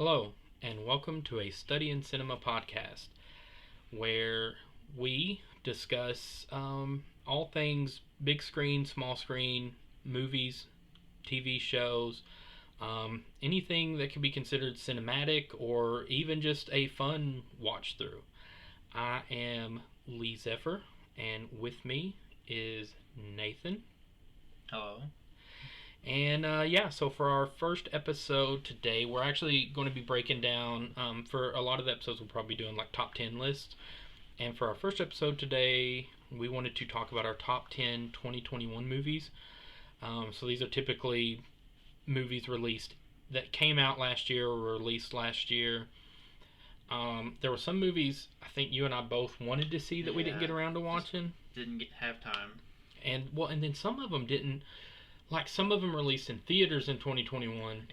Hello, and welcome to a Study in Cinema podcast where we discuss all things big screen, small screen, movies, TV shows, anything that can be considered cinematic or even just a fun watch through. I am Lee Zephyr, and with me is Nathan. Hello. And so for our first episode today, we're actually going to be breaking down, for a lot of the episodes, we'll probably be doing like top 10 lists. And for our first episode today, we wanted to talk about our top 10 2021 movies. So these are typically movies released that came out last year or released last year. There were some movies I think you and I both wanted to see that we didn't get around to watching. Didn't have time. And then some of them didn't. Like, some of them released in theaters in 2021,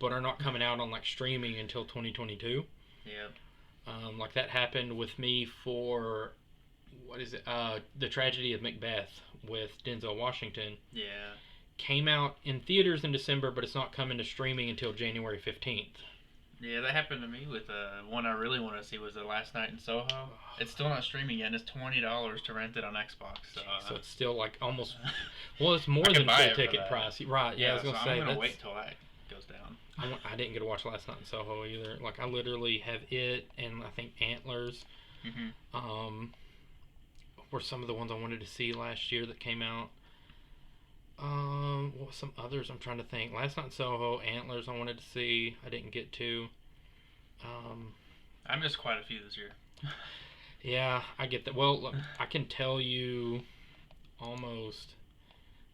but are not coming out on, like, streaming until 2022. Yep. Like, that happened with me for, The Tragedy of Macbeth with Denzel Washington. Yeah. Came out in theaters in December, but it's not coming to streaming until January 15th. Yeah, that happened to me with one I really want to see was The Last Night in Soho. It's still not streaming yet, and it's $20 to rent it on Xbox. So it's still like almost, well, it's more than full ticket price. Right, yeah, I was going to say. I'm going to wait till that goes down. I didn't get to watch Last Night in Soho either. Like, I literally have it and I think Antlers. Mm-hmm. Were some of the ones I wanted to see last year that came out. What some others I'm trying to think. Last Night in Soho, Antlers I wanted to see. I didn't get to. I missed quite a few this year. Yeah, I get that. Well, look, I can tell you almost.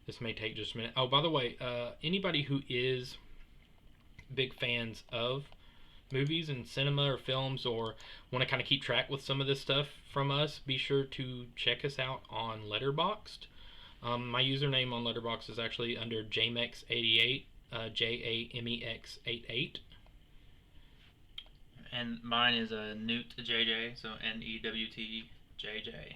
This may take just a minute. Oh, by the way, anybody who is big fans of movies and cinema or films or want to kind of keep track with some of this stuff from us, be sure to check us out on Letterboxd. My username on Letterboxd is actually under Jamex88, Jamex88. And mine is Newt JJ, so NEWTJJ.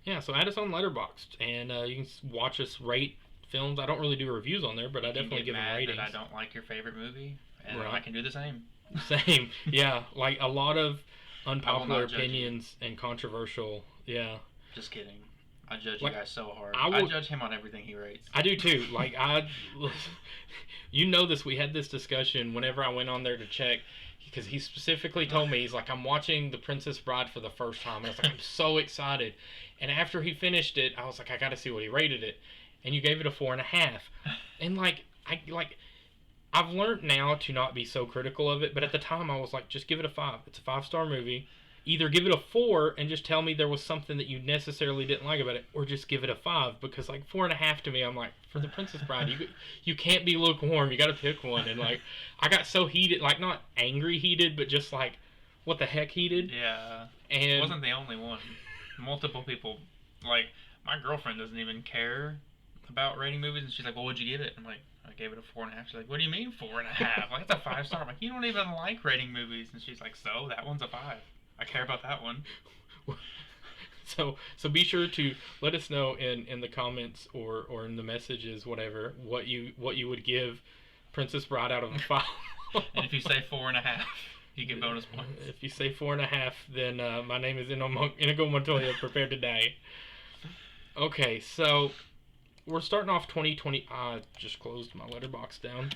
Yeah, so add us on Letterboxd, and you can watch us rate films. I don't really do reviews on there, but I definitely give them ratings. That I don't like your favorite movie, and I can do the same. Same, yeah. Like a lot of unpopular opinions and controversial, yeah. Just kidding. I judge you guys so hard. I judge him on everything he rates. I do too. Like, you know this. We had this discussion whenever I went on there to check, because he specifically told me, he's like, I'm watching The Princess Bride for the first time. And I was like, I'm so excited. And after he finished it, I was like, I got to see what he rated it. And you gave it a 4.5. And I've learned now to not be so critical of it, but at the time I was like, just give it a 5. It's a 5-star movie. Either give it a 4 and just tell me there was something that you necessarily didn't like about it, or just give it a 5, because like 4.5 to me, I'm like, for The Princess Bride, you can't be lukewarm. You got to pick one. And like, I got so heated, like not angry heated, but just like, what the heck heated. Yeah. And it wasn't the only one. Multiple people, like my girlfriend doesn't even care about rating movies, and she's like, well, what'd you give it? I'm like, I gave it a 4.5. She's like, what do you mean 4.5? Like, it's a 5-star. I'm like, you don't even like rating movies. And she's like, so that one's a 5. I care about that one. So be sure to let us know in the comments or in the messages, whatever, what you would give Princess Bride out of a 5. And if you say 4.5, you get bonus points. If you say 4.5, then my name is Inigo Montoya. Prepare to die. Okay, so we're starting off 2020. I just closed my letterbox down.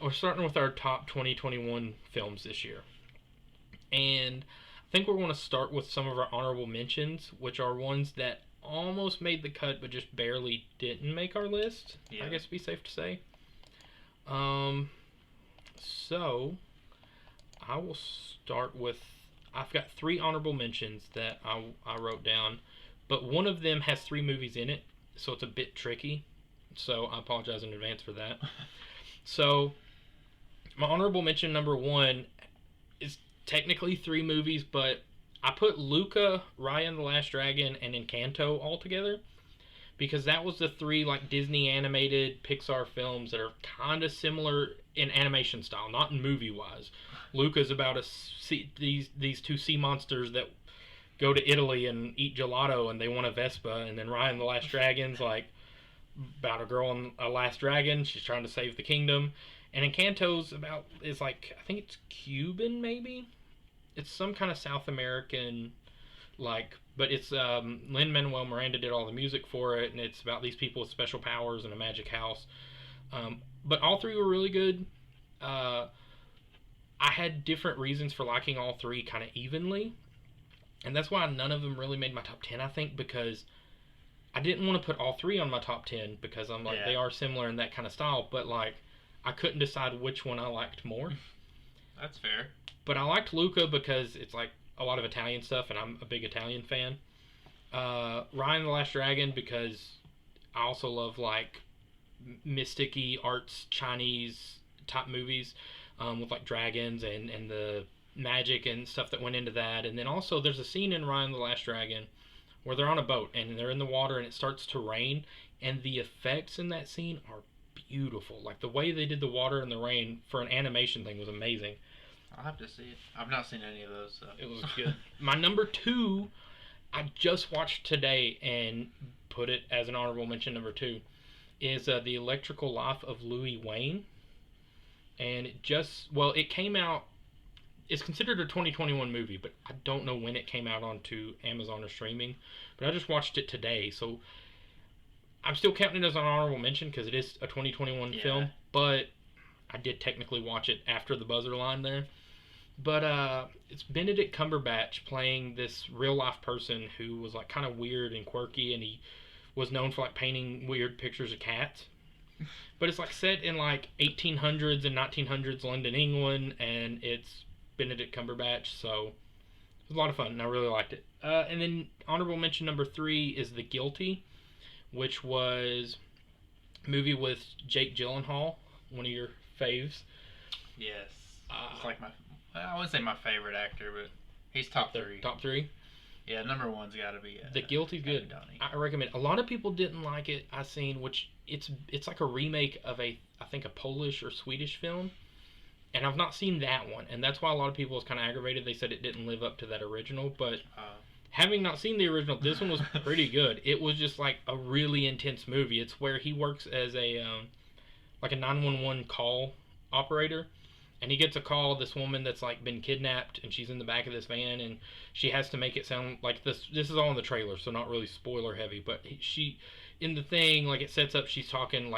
We're starting with our top 2021 films this year, and I think we're going to start with some of our honorable mentions, which are ones that almost made the cut but just barely didn't make our list. Yeah. I guess it'd be safe to say. So I will start with, I've got 3 honorable mentions that I wrote down, but one of them has 3 movies in it, so it's a bit tricky. So I apologize in advance for that. So my honorable mention number 1 is technically 3 movies, but I put Luca, Raya and the Last Dragon, and Encanto all together, because that was the 3 like Disney animated Pixar films that are kind of similar in animation style, not in movie wise. Luca's about these 2 sea monsters that go to Italy and eat gelato, and they want a Vespa. And then Raya and the Last Dragon's like about a girl and a last dragon. She's trying to save the kingdom. And Encanto's is like, I think it's Cuban maybe. It's some kind of South American, like, but it's Lin-Manuel Miranda did all the music for it, and it's about these people with special powers and a magic house. But all three were really good. I had different reasons for liking all three kind of evenly, and that's why none of them really made my top 10, I think, because I didn't want to put all three on my top 10 because I'm like, they are similar in that kind of style, but like, I couldn't decide which one I liked more. That's fair. But I liked Luca because it's like a lot of Italian stuff, and I'm a big Italian fan. Ryan the Last Dragon because I also love like mysticy arts Chinese type movies with like dragons and the magic and stuff that went into that. And then also there's a scene in Ryan the Last Dragon where they're on a boat and they're in the water and it starts to rain, and the effects in that scene are beautiful. Like the way they did the water and the rain for an animation thing was amazing. I'll have to see it. I've not seen any of those. So. It was good. My number 2, I just watched today and put it as an honorable mention. Number 2 is The Electrical Life of Louis Wayne, and it came out. It's considered a 2021 movie, but I don't know when it came out onto Amazon or streaming. But I just watched it today, so I'm still counting it as an honorable mention because it is a 2021 film. But I did technically watch it after the buzzer line there. But it's Benedict Cumberbatch playing this real life person who was like kind of weird and quirky, and he was known for like painting weird pictures of cats. But it's like set in like 1800s and 1900s London, England, and it's Benedict Cumberbatch, so it was a lot of fun, and I really liked it. And then honorable mention number 3 is The Guilty, which was a movie with Jake Gyllenhaal, one of your faves. Yes. It's like I wouldn't say my favorite actor, but he's top 3. Top 3? Yeah, number 1's got to be. The Guilty's good. I recommend. A lot of people didn't like it. I seen, which it's like a remake of I think a Polish or Swedish film, and I've not seen that one, and that's why a lot of people was kind of aggravated. They said it didn't live up to that original, but having not seen the original, this one was pretty good. It was just like a really intense movie. It's where he works as a like a 911 call operator. And he gets a call, this woman that's like been kidnapped, and she's in the back of this van, and she has to make it sound like this is all in the trailer, so not really spoiler heavy, but she in the thing, like, it sets up she's talking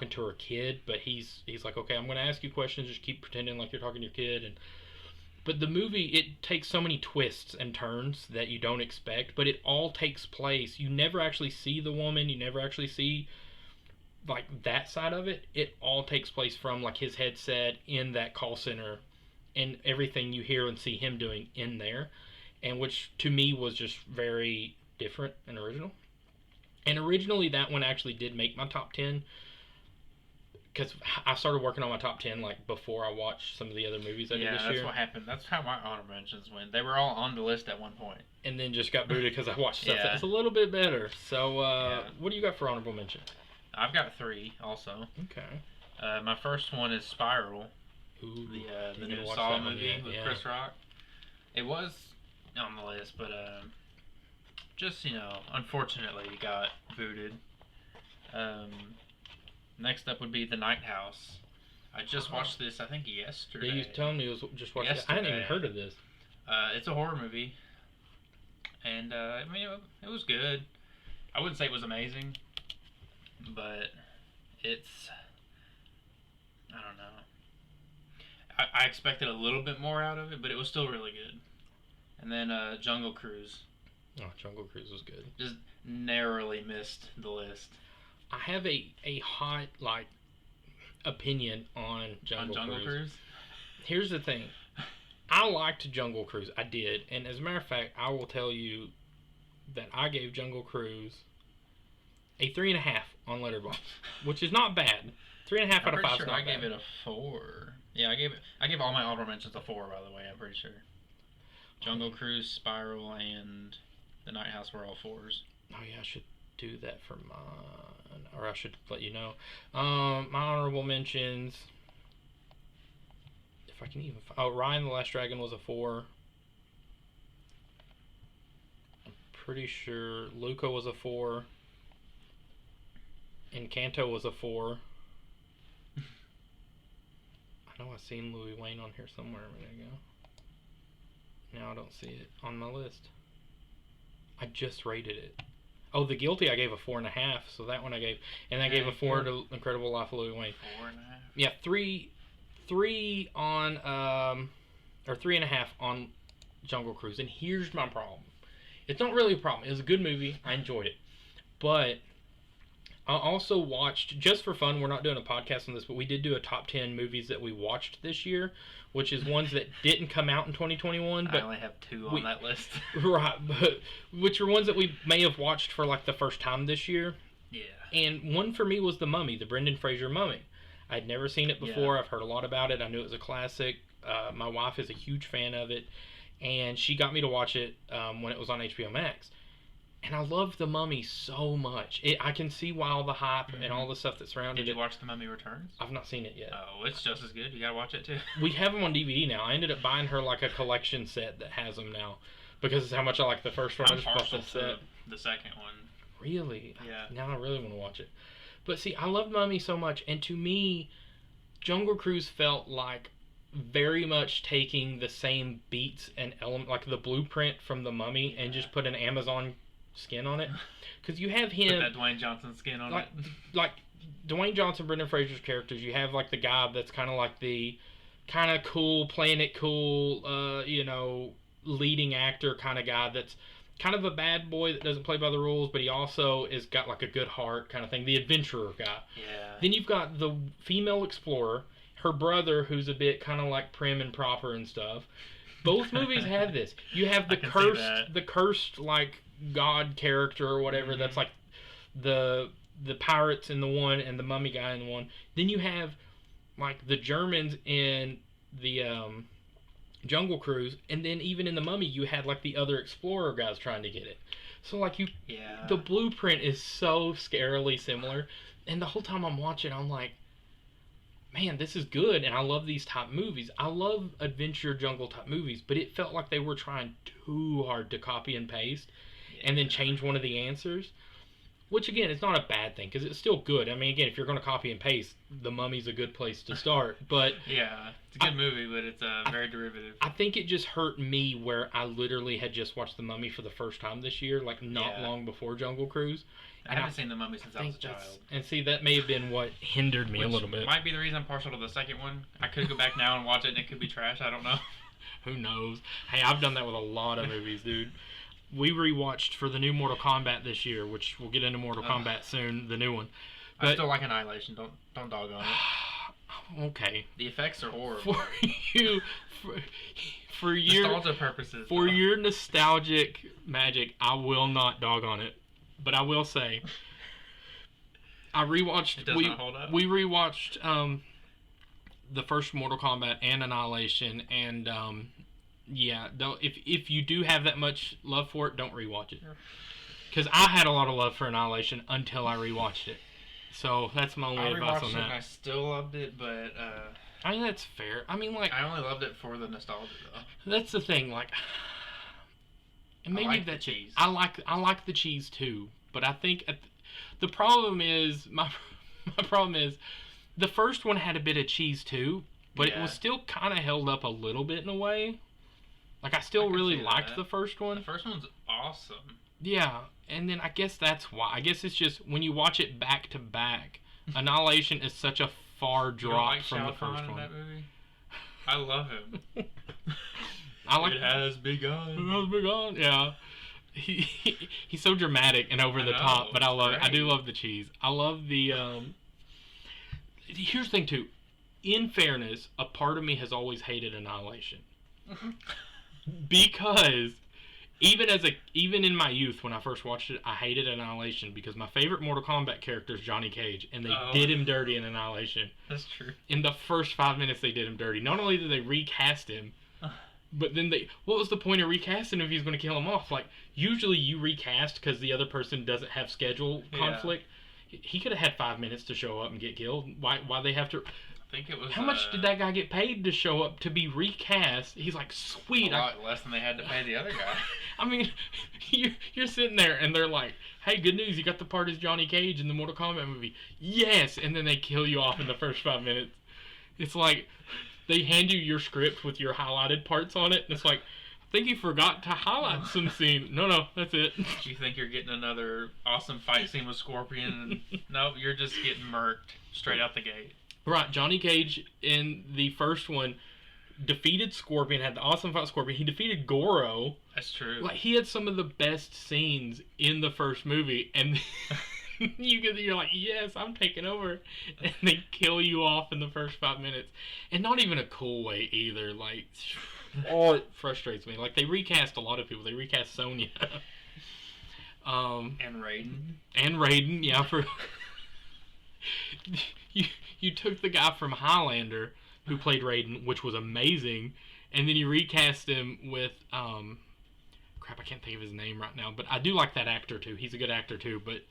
to her kid, but he's like, okay, I'm going to ask you questions, just keep pretending like you're talking to your kid. But the movie, it takes so many twists and turns that you don't expect, but it all takes place. You never actually see the woman, you never actually see like that side of it. It all takes place from like his headset in that call center, and everything you hear and see him doing in there, and which to me was just very different and original. And originally that one actually did make my top 10 because I started working on my top 10 like before I watched some of the other movies I did this year. Yeah, that's what happened. That's how my honorable mentions went. They were all on the list at one point. And then just got booted because I watched stuff that's a little bit better. So what do you got for honorable mention? I've got 3 also. Okay. My first one is Spiral. Ooh, the new Saw movie with Chris Rock. It was on the list, but just, unfortunately it got booted. Next up would be The Night House. I just watched this, I think, yesterday. Yeah, you telling me it was just watching it. I hadn't even heard of this. It's a horror movie. And, I mean, it was good. I wouldn't say it was amazing, but it's, I don't know. I expected a little bit more out of it, but it was still really good. And then Jungle Cruise. Oh, Jungle Cruise was good. Just narrowly missed the list. I have a hot opinion on Jungle Cruise. Here's the thing. I liked Jungle Cruise. I did. And as a matter of fact, I will tell you that I gave Jungle Cruise a 3.5 on Letterboxd, which is not bad. 3.5 out of 5 is not bad. I gave it a 4. Yeah, I gave all my honorable mentions a 4, by the way, I'm pretty sure. Jungle Cruise, Spiral, and The Night House were all 4s. Oh yeah, I should do that for mine, or I should let you know. My honorable mentions, if I can even Ryan the Last Dragon was a 4. I'm pretty sure Luca was a 4. Encanto was a 4. I know I seen Louis Wayne on here somewhere a minute ago. Now I don't see it on my list. I just rated it. Oh, The Guilty I gave a 4.5, so that one I gave, and I gave a 4 to Incredible Life of Louis Wayne. 4.5. Yeah, three on or 3.5 on Jungle Cruise. And here's my problem. It's not really a problem. It was a good movie. I enjoyed it, but I also watched, just for fun, we're not doing a podcast on this, but we did do a top 10 movies that we watched this year, which is ones that didn't come out in 2021. But I only have 2 on that list. Right, but which are ones that we may have watched for like the first time this year. Yeah. And one for me was The Mummy, the Brendan Fraser Mummy. I'd never seen it before. Yeah. I've heard a lot about it. I knew it was a classic. My wife is a huge fan of it, and she got me to watch it when it was on HBO Max. And I love The Mummy so much. I can see why all the hype and all the stuff that surrounded it. Did you watch The Mummy Returns? I've not seen it yet. Oh, it's just as good. You gotta watch it too. We have them on DVD now. I ended up buying her like a collection set that has them now because of how much I like the first one. I'm I just bought partial the set. to the second one. Really? Yeah. Now I really want to watch it. But see, I love Mummy so much, and to me, Jungle Cruise felt like very much taking the same beats and element, like the blueprint from The Mummy, and just put an Amazon skin on it. Because you have him... Put that Dwayne Johnson skin on like, it. Like, Dwayne Johnson, Brendan Fraser's characters, you have like the guy that's kind of like the kind of cool, playing it cool, leading actor kind of guy that's kind of a bad boy that doesn't play by the rules, but he also is got like a good heart kind of thing, the adventurer guy. Yeah. Then you've got the female explorer, her brother, who's a bit kind of like prim and proper and stuff. Both movies have this. You have the cursed like god character or whatever. That's like the pirates in the one and the mummy guy in the one. Then you have like the Germans in the Jungle Cruise, and then even in the Mummy you had like the other explorer guys trying to get it. So like the blueprint is so scarily similar, and the whole time I'm watching I'm like, man, this is good, and I love these type movies. I love adventure jungle type movies, but it felt like they were trying too hard to copy and paste and then change one of the answers. Which, again, it's not a bad thing, because it's still good. I mean, again, if you're going to copy and paste, The Mummy's a good place to start. But yeah, it's a good movie, but it's very derivative. I think it just hurt me where I literally had just watched The Mummy for the first time this year, like not long before Jungle Cruise. I haven't seen The Mummy since I was a child. And see, that may have been what hindered me a little bit. Might be the reason I'm partial to the second one. I could go back now and watch it, and it could be trash. I don't know. Who knows? Hey, I've done that with a lot of movies, dude. We rewatched for the new Mortal Kombat this year, which we'll get into Mortal Kombat soon, the new one. But, I still like Annihilation. Don't dog on it. Okay. The effects are horrible. For your nostalgia purposes. For your nostalgic magic, I will not dog on it. But I will say, I rewatched. It does not hold up. We rewatched the first Mortal Kombat and Annihilation, and yeah, if you do have that much love for it, don't rewatch it. Because I had a lot of love for Annihilation until I rewatched it. So that's my only advice on that. And I still loved it, but I mean, that's fair. I mean, like, I only loved it for the nostalgia, though. That's the thing, like, and maybe I like the cheese. I like the cheese too, but I think the problem is my problem is the first one had a bit of cheese too, but it was still kind of held up a little bit in a way. Like, I still really liked the first one. The first one's awesome. Yeah, and then I guess that's why. I guess it's just when you watch it back to back, Annihilation is such a far drop from the first one. In that movie? I love him. It has begun. It has begun. Yeah. He's so dramatic and over the top, but I love it. I do love the cheese. I love the here's the thing too. In fairness, a part of me has always hated Annihilation. Because even in my youth when I first watched it, I hated Annihilation because my favorite Mortal Kombat character is Johnny Cage, and they did him dirty in Annihilation. That's true. In the first 5 minutes they did him dirty. Not only did they recast him, but then what was the point of recasting if he's going to kill him off? Like, usually you recast because the other person doesn't have schedule conflict. He could have had 5 minutes to show up and get killed. Why they have to... I think it was... How much did that guy get paid to show up to be recast? He's like, sweet. A lot less than they had to pay the other guy. I mean, you're sitting there and they're like, hey, good news, you got the part as Johnny Cage in the Mortal Kombat movie. Yes! And then they kill you off in the first 5 minutes. It's like, they hand you your script with your highlighted parts on it, and it's like, I think you forgot to highlight some scenes. No, that's it. You think you're getting another awesome fight scene with Scorpion, and nope, you're just getting murked straight out the gate. Right, Johnny Cage in the first one defeated Scorpion, had the awesome fight with Scorpion. He defeated Goro. That's true. Like, he had some of the best scenes in the first movie, and you're like, yes, I'm taking over, and they kill you off in the first 5 minutes, and not even a cool way either. Like, oh, it frustrates me. Like, they recast a lot of people. They recast Sonya. And Raiden, yeah. For you took the guy from Highlander who played Raiden, which was amazing, and then you recast him with crap, I can't think of his name right now, but I do like that actor too. He's a good actor too, but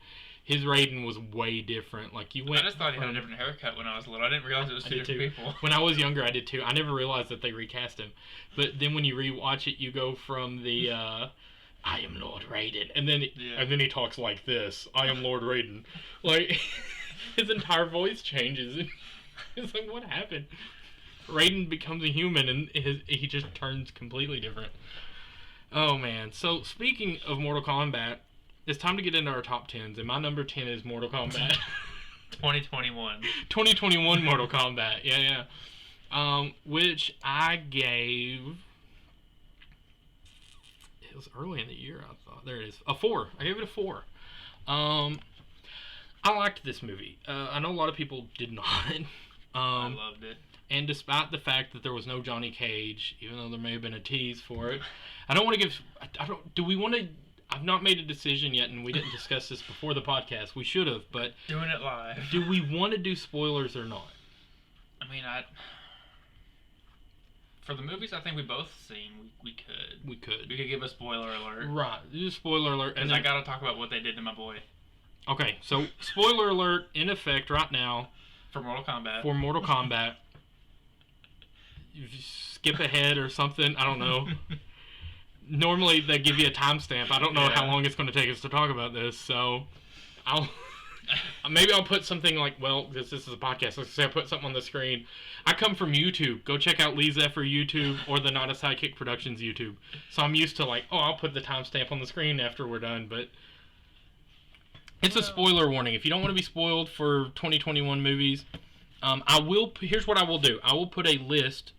his Raiden was way different. Like, you went. I just thought he had a different haircut when I was little. I didn't realize it was two different people. When I was younger, I did too. I never realized that they recast him. But then when you rewatch it, you go from the I am Lord Raiden, and then he talks like this. I am Lord Raiden. Like, his entire voice changes. It's like, what happened? Raiden becomes a human, and he just turns completely different. Oh man! So speaking of Mortal Kombat, it's time to get into our top 10s, and my number 10 is Mortal Kombat. 2021. 2021 Mortal Kombat. Yeah. Which I gave. It was early in the year, I thought. There it is. A 4. I gave it a 4. I liked this movie. I know a lot of people did not. I loved it. And despite the fact that there was no Johnny Cage, even though there may have been a tease for it, I don't want to give. Do we want to? I've not made a decision yet, and we didn't discuss this before the podcast. We should have, but doing it live. Do we want to do spoilers or not? I mean, for the movies I think we both seen, we could. We could give a spoiler alert. Right, do a spoiler alert, and I gotta talk about what they did to my boy. Okay, so spoiler alert in effect right now for Mortal Kombat. If you skip ahead or something, I don't know. Normally they give you a timestamp. I don't know how long it's going to take us to talk about this, so maybe I'll put something like, well, this is a podcast. Let's say I put something on the screen. I come from YouTube. Go check out Lee Zephyr YouTube or the Not a Sidekick Productions YouTube. So I'm used to like, I'll put the timestamp on the screen after we're done, but it's a spoiler warning. If you don't want to be spoiled for 2021 movies, here's what I will do. I will put a list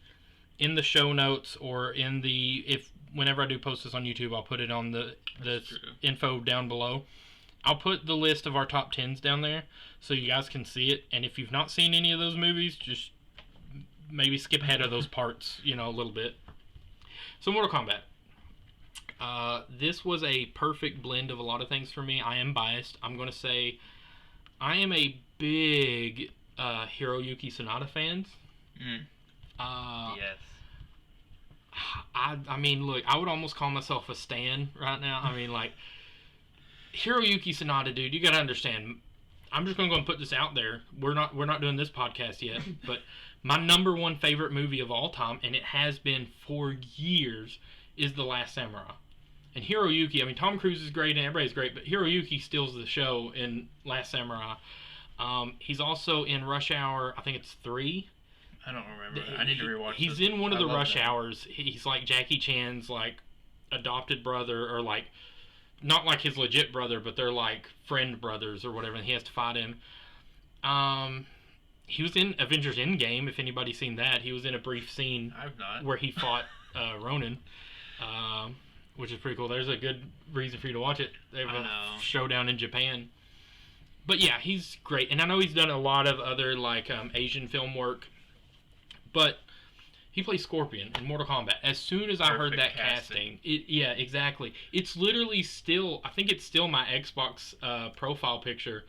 in the show notes or in whenever I do post this on YouTube, I'll put it on the info down below. I'll put the list of our top 10s down there so you guys can see it. And if you've not seen any of those movies, just maybe skip ahead of those parts, a little bit. So Mortal Kombat. This was a perfect blend of a lot of things for me. I am biased. I'm going to say I am a big Hiroyuki Sanada fans. Yes. I mean, look, I would almost call myself a stan right now. I mean, like, Hiroyuki Sanada, dude, you got to understand. I'm just going to go and put this out there. We're not doing this podcast yet, but my number one favorite movie of all time, and it has been for years, is The Last Samurai. And Hiroyuki, I mean, Tom Cruise is great and everybody's great, but Hiroyuki steals the show in Last Samurai. He's also in Rush Hour, I think it's 3. I don't remember. I need to rewatch He's this. in one of the Rush Hours. He's like Jackie Chan's like adopted brother, or like not like his legit brother, but they're like friend brothers or whatever, and he has to fight him. He was in Avengers Endgame, if anybody's seen that. He was in a brief scene I've not. where he fought Ronin, which is pretty cool. There's a good reason for you to watch it. They have a showdown in Japan. But yeah, he's great. And I know he's done a lot of other like Asian film work. But he plays Scorpion in Mortal Kombat. As soon as I heard that casting, yeah, exactly. It's literally still, I think it's still my Xbox profile picture.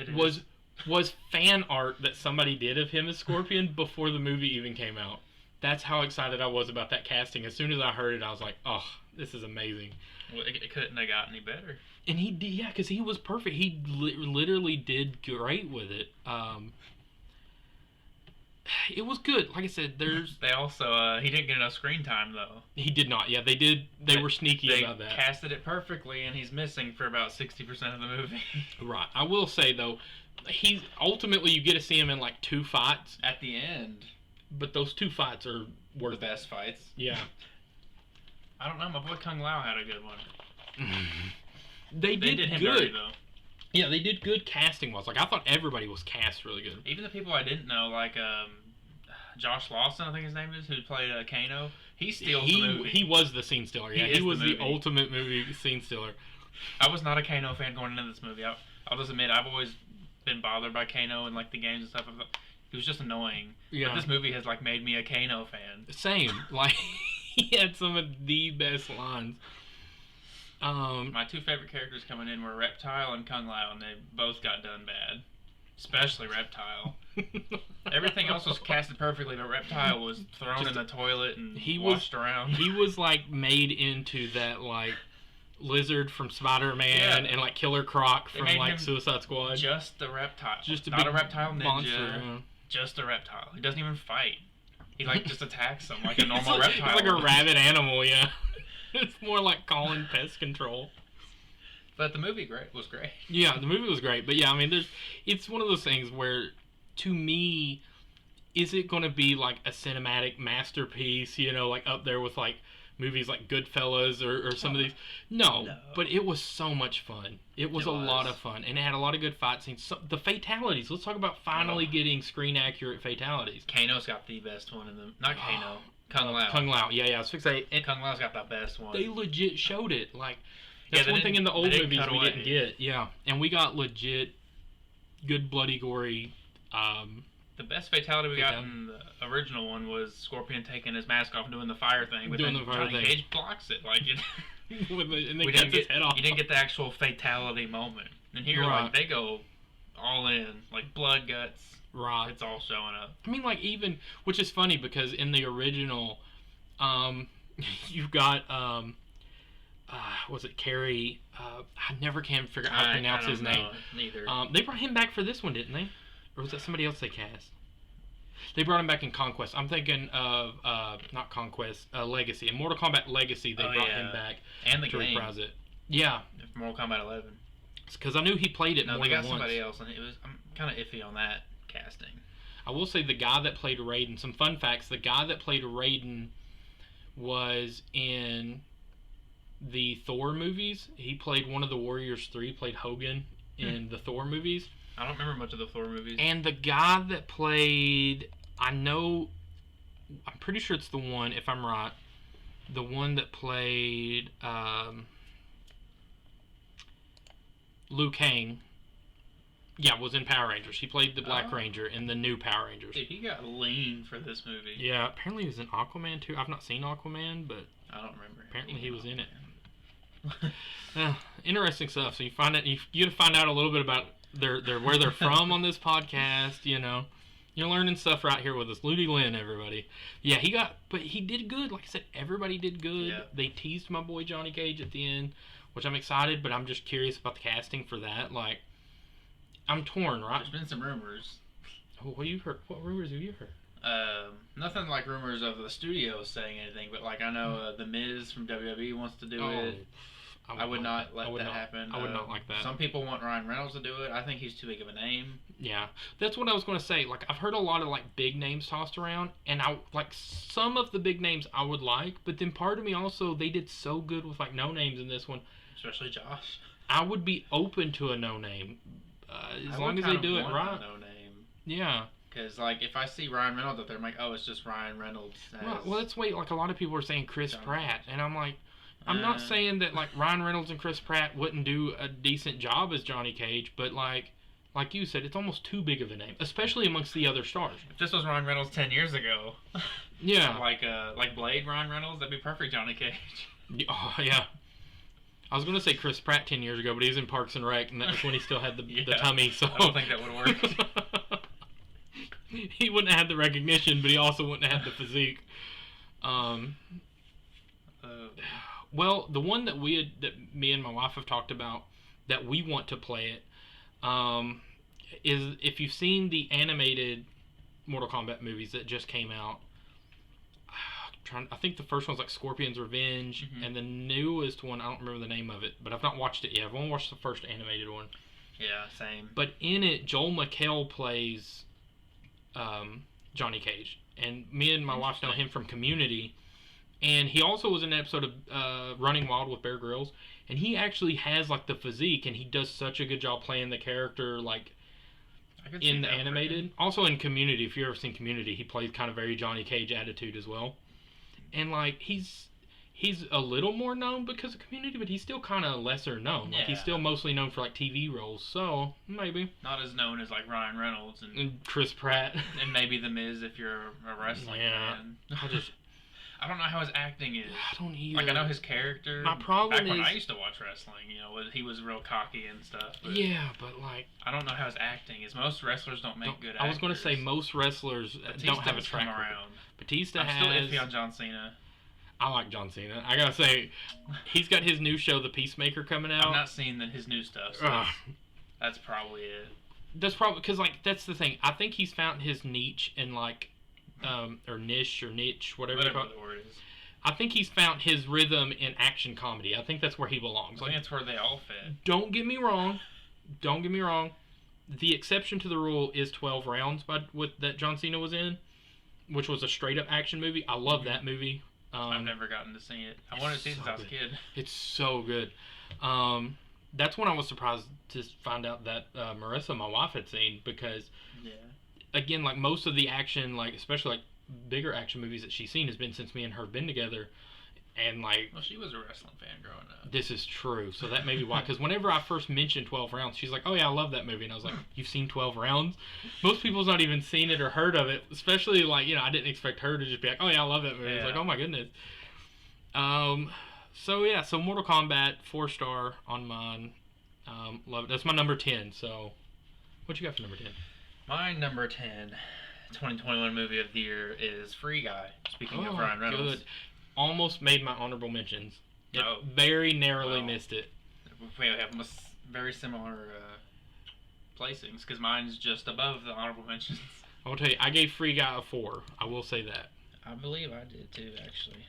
was fan art that somebody did of him as Scorpion before the movie even came out. That's how excited I was about that casting. As soon as I heard it, I was like, oh, this is amazing. Well, it couldn't have got any better. And he did, yeah, because he was perfect. He literally did great with it. It was good. Like I said, They also, he didn't get enough screen time, though. He did not. Yeah, they did. They were sneaky about that. They casted it perfectly, and he's missing for about 60% of the movie. Right. I will say, though, ultimately, you get to see him in, like, 2 fights. At the end. but those two fights are worth The best fights. Yeah. I don't know. My boy Kung Lao had a good one. They did him good. dirty, though. Yeah, they did good casting wise. Like I thought everybody was cast really good. Even the people I didn't know, like Josh Lawson, I think his name is, who played Kano. He steals the movie. He was the scene stealer. Yeah, he was the ultimate movie scene stealer. I was not a Kano fan going into this movie. I'll just admit, I've always been bothered by Kano and like the games and stuff. He was just annoying. Yeah. But this movie has like made me a Kano fan. Same. Like he had some of the best lines. My two favorite characters coming in were Reptile and Kung Lao, and they both got done bad. Especially Reptile. Everything else was casted perfectly, but Reptile was thrown in the toilet and washed around. He was like made into that like Lizard from Spiderman and like Killer Croc from like Suicide Squad. Just the Reptile. Just not a reptile ninja. Monster, yeah. Just a reptile. He doesn't even fight. He like just attacks them like a normal reptile. He's like a rabid animal, yeah. It's more like calling pest control. But the movie was great. Yeah, the movie was great. But yeah, I mean, it's one of those things where, to me, is it going to be like a cinematic masterpiece, you know, like up there with like movies like Goodfellas or some of these? No, but it was so much fun. It was a lot of fun. And it had a lot of good fight scenes. So, the fatalities. Let's talk about finally getting screen-accurate fatalities. Kano's got the best one in them. Not Kano. Kung Lao. Kung Lao. Yeah, I was fixing to say. Kung Lao's got the best one. They legit showed it. Like, that's one thing in the old movies we didn't get. Yeah. And we got legit good, bloody, gory. The best fatality we got in the original one was Scorpion taking his mask off and doing the fire thing. But then Johnny Cage blocks it. Like, and then cuts his head off. You didn't get the actual fatality moment. And here, like, they go all in. Like, blood, guts. Right. It's all showing up. I mean, like, even, which is funny because in the original, you've got, was it Carrie? I never can figure out how to pronounce his name. Neither. They brought him back for this one, didn't they? Or was that somebody else they cast? They brought him back in Conquest. I'm thinking of, not Conquest, Legacy. In Mortal Kombat Legacy, they brought him back and the to game. reprise it. Yeah. Mortal Kombat 11. Because I knew he played it more than once. No, they got somebody else, and I'm kind of iffy on that casting. I will say the guy that played Raiden, some fun facts, the guy that played Raiden was in the Thor movies. He played one of the Warriors 3, played Hogan in the Thor movies. I don't remember much of the Thor movies. And the guy that played, I'm pretty sure it's the one, if I'm right, the one that played Liu Kang, was in Power Rangers. He played the Black Ranger in the new Power Rangers. Dude, he got lean for this movie. Yeah, apparently he was in Aquaman too. I've not seen Aquaman, but I don't remember. Apparently he was in it. Interesting stuff. So you get to find out a little bit about their where they're from on this podcast. You know, you're learning stuff right here with us. Ludi Lin, everybody. Yeah, but he did good. Like I said, everybody did good. Yeah. They teased my boy Johnny Cage at the end, which I'm excited, but I'm just curious about the casting for that. Like, I'm torn, right? There's been some rumors. What you heard? What rumors have you heard? Nothing like rumors of the studio saying anything, but like I know The Miz from WWE wants to do it. I would not let that happen. I would not like that. Some people want Ryan Reynolds to do it. I think he's too big of a name. Yeah, that's what I was going to say. Like, I've heard a lot of like big names tossed around, and I like some of the big names I would like, but then part of me also, they did so good with like no names in this one. Especially Josh. I would be open to a no name, as long as they do it right. No name. Yeah. Because, like, if I see Ryan Reynolds up there, I'm like, oh, it's just Ryan Reynolds. Right. Well, let's wait. Like, a lot of people are saying Chris Pratt. And I'm like, I'm not saying that, like, Ryan Reynolds and Chris Pratt wouldn't do a decent job as Johnny Cage. But, like you said, it's almost too big of a name. Especially amongst the other stars. If this was Ryan Reynolds 10 years ago. Yeah. Like Blade Ryan Reynolds, that'd be perfect Johnny Cage. Oh, yeah. I was going to say Chris Pratt 10 years ago, but he was in Parks and Rec. And that was when he still had the tummy. So I don't think that would work. He wouldn't have had the recognition, but he also wouldn't have had the physique. Well, the one that me and my wife have talked about that we want to play it is if you've seen the animated Mortal Kombat movies that just came out. I think the first one's like Scorpion's Revenge, and the newest one, I don't remember the name of it, but I've not watched it yet. I've only watched the first animated one. Yeah, same. But in it, Joel McHale plays Johnny Cage. and me and my wife know him from Community. And he also was in an episode of Running Wild with Bear Grylls, and he actually has like the physique, and he does such a good job playing the character like in the animated. Also in Community, if you've ever seen Community, he plays kind of very Johnny Cage attitude as well. And like he's a little more known because of Community, but he's still kind of lesser known. Like he's still mostly known for like TV roles, so maybe not as known as like Ryan Reynolds and Chris Pratt and maybe The Miz if you're a wrestling fan. I don't know how his acting is. I don't either. Like I know his character. My problem back when is I used to watch wrestling, you know, he was real cocky and stuff. But yeah, but like I don't know how his acting is. Most wrestlers don't make good actors. I was going to say most wrestlers don't have a track record. Batista I'm still iffy on John Cena. I like John Cena. I gotta say, he's got his new show, The Peacemaker, coming out. I've not seen his new stuff. So that's probably it. That's probably because like that's the thing. I think he's found his niche in like, or niche, whatever you call it. The word is. I think he's found his rhythm in action comedy. I think that's where he belongs. I think that's where they all fit. Don't get me wrong. The exception to the rule is 12 Rounds that John Cena was in, which was a straight up action movie. I love that movie. I've never gotten to see it. I wanted to see it since I was a kid. It's so good. That's when I was surprised to find out that Marissa, my wife, had seen because, again, like most of the action, like especially like bigger action movies that she's seen has been since me and her have been together, and like. Well, she was a wrestling fan growing up. This is true, so that may be why. Because whenever I first mentioned 12 Rounds, she's like, "Oh yeah, I love that movie," and I was like, "You've seen 12 Rounds?" Most people's not even seen it or heard of it. Especially like I didn't expect her to just be like, "Oh yeah, I love that movie." It's like, "Oh my goodness." So Mortal Kombat 4-star on mine. Love it. That's my number 10. So, what you got for number 10? My number 10, 2021 movie of the year is Free Guy. Speaking of Ryan Reynolds. Good. Almost made my honorable mentions. Very narrowly missed it. We have very similar placings because mine's just above the honorable mentions. I will tell you, I gave Free Guy a 4. I will say that. I believe I did too, actually.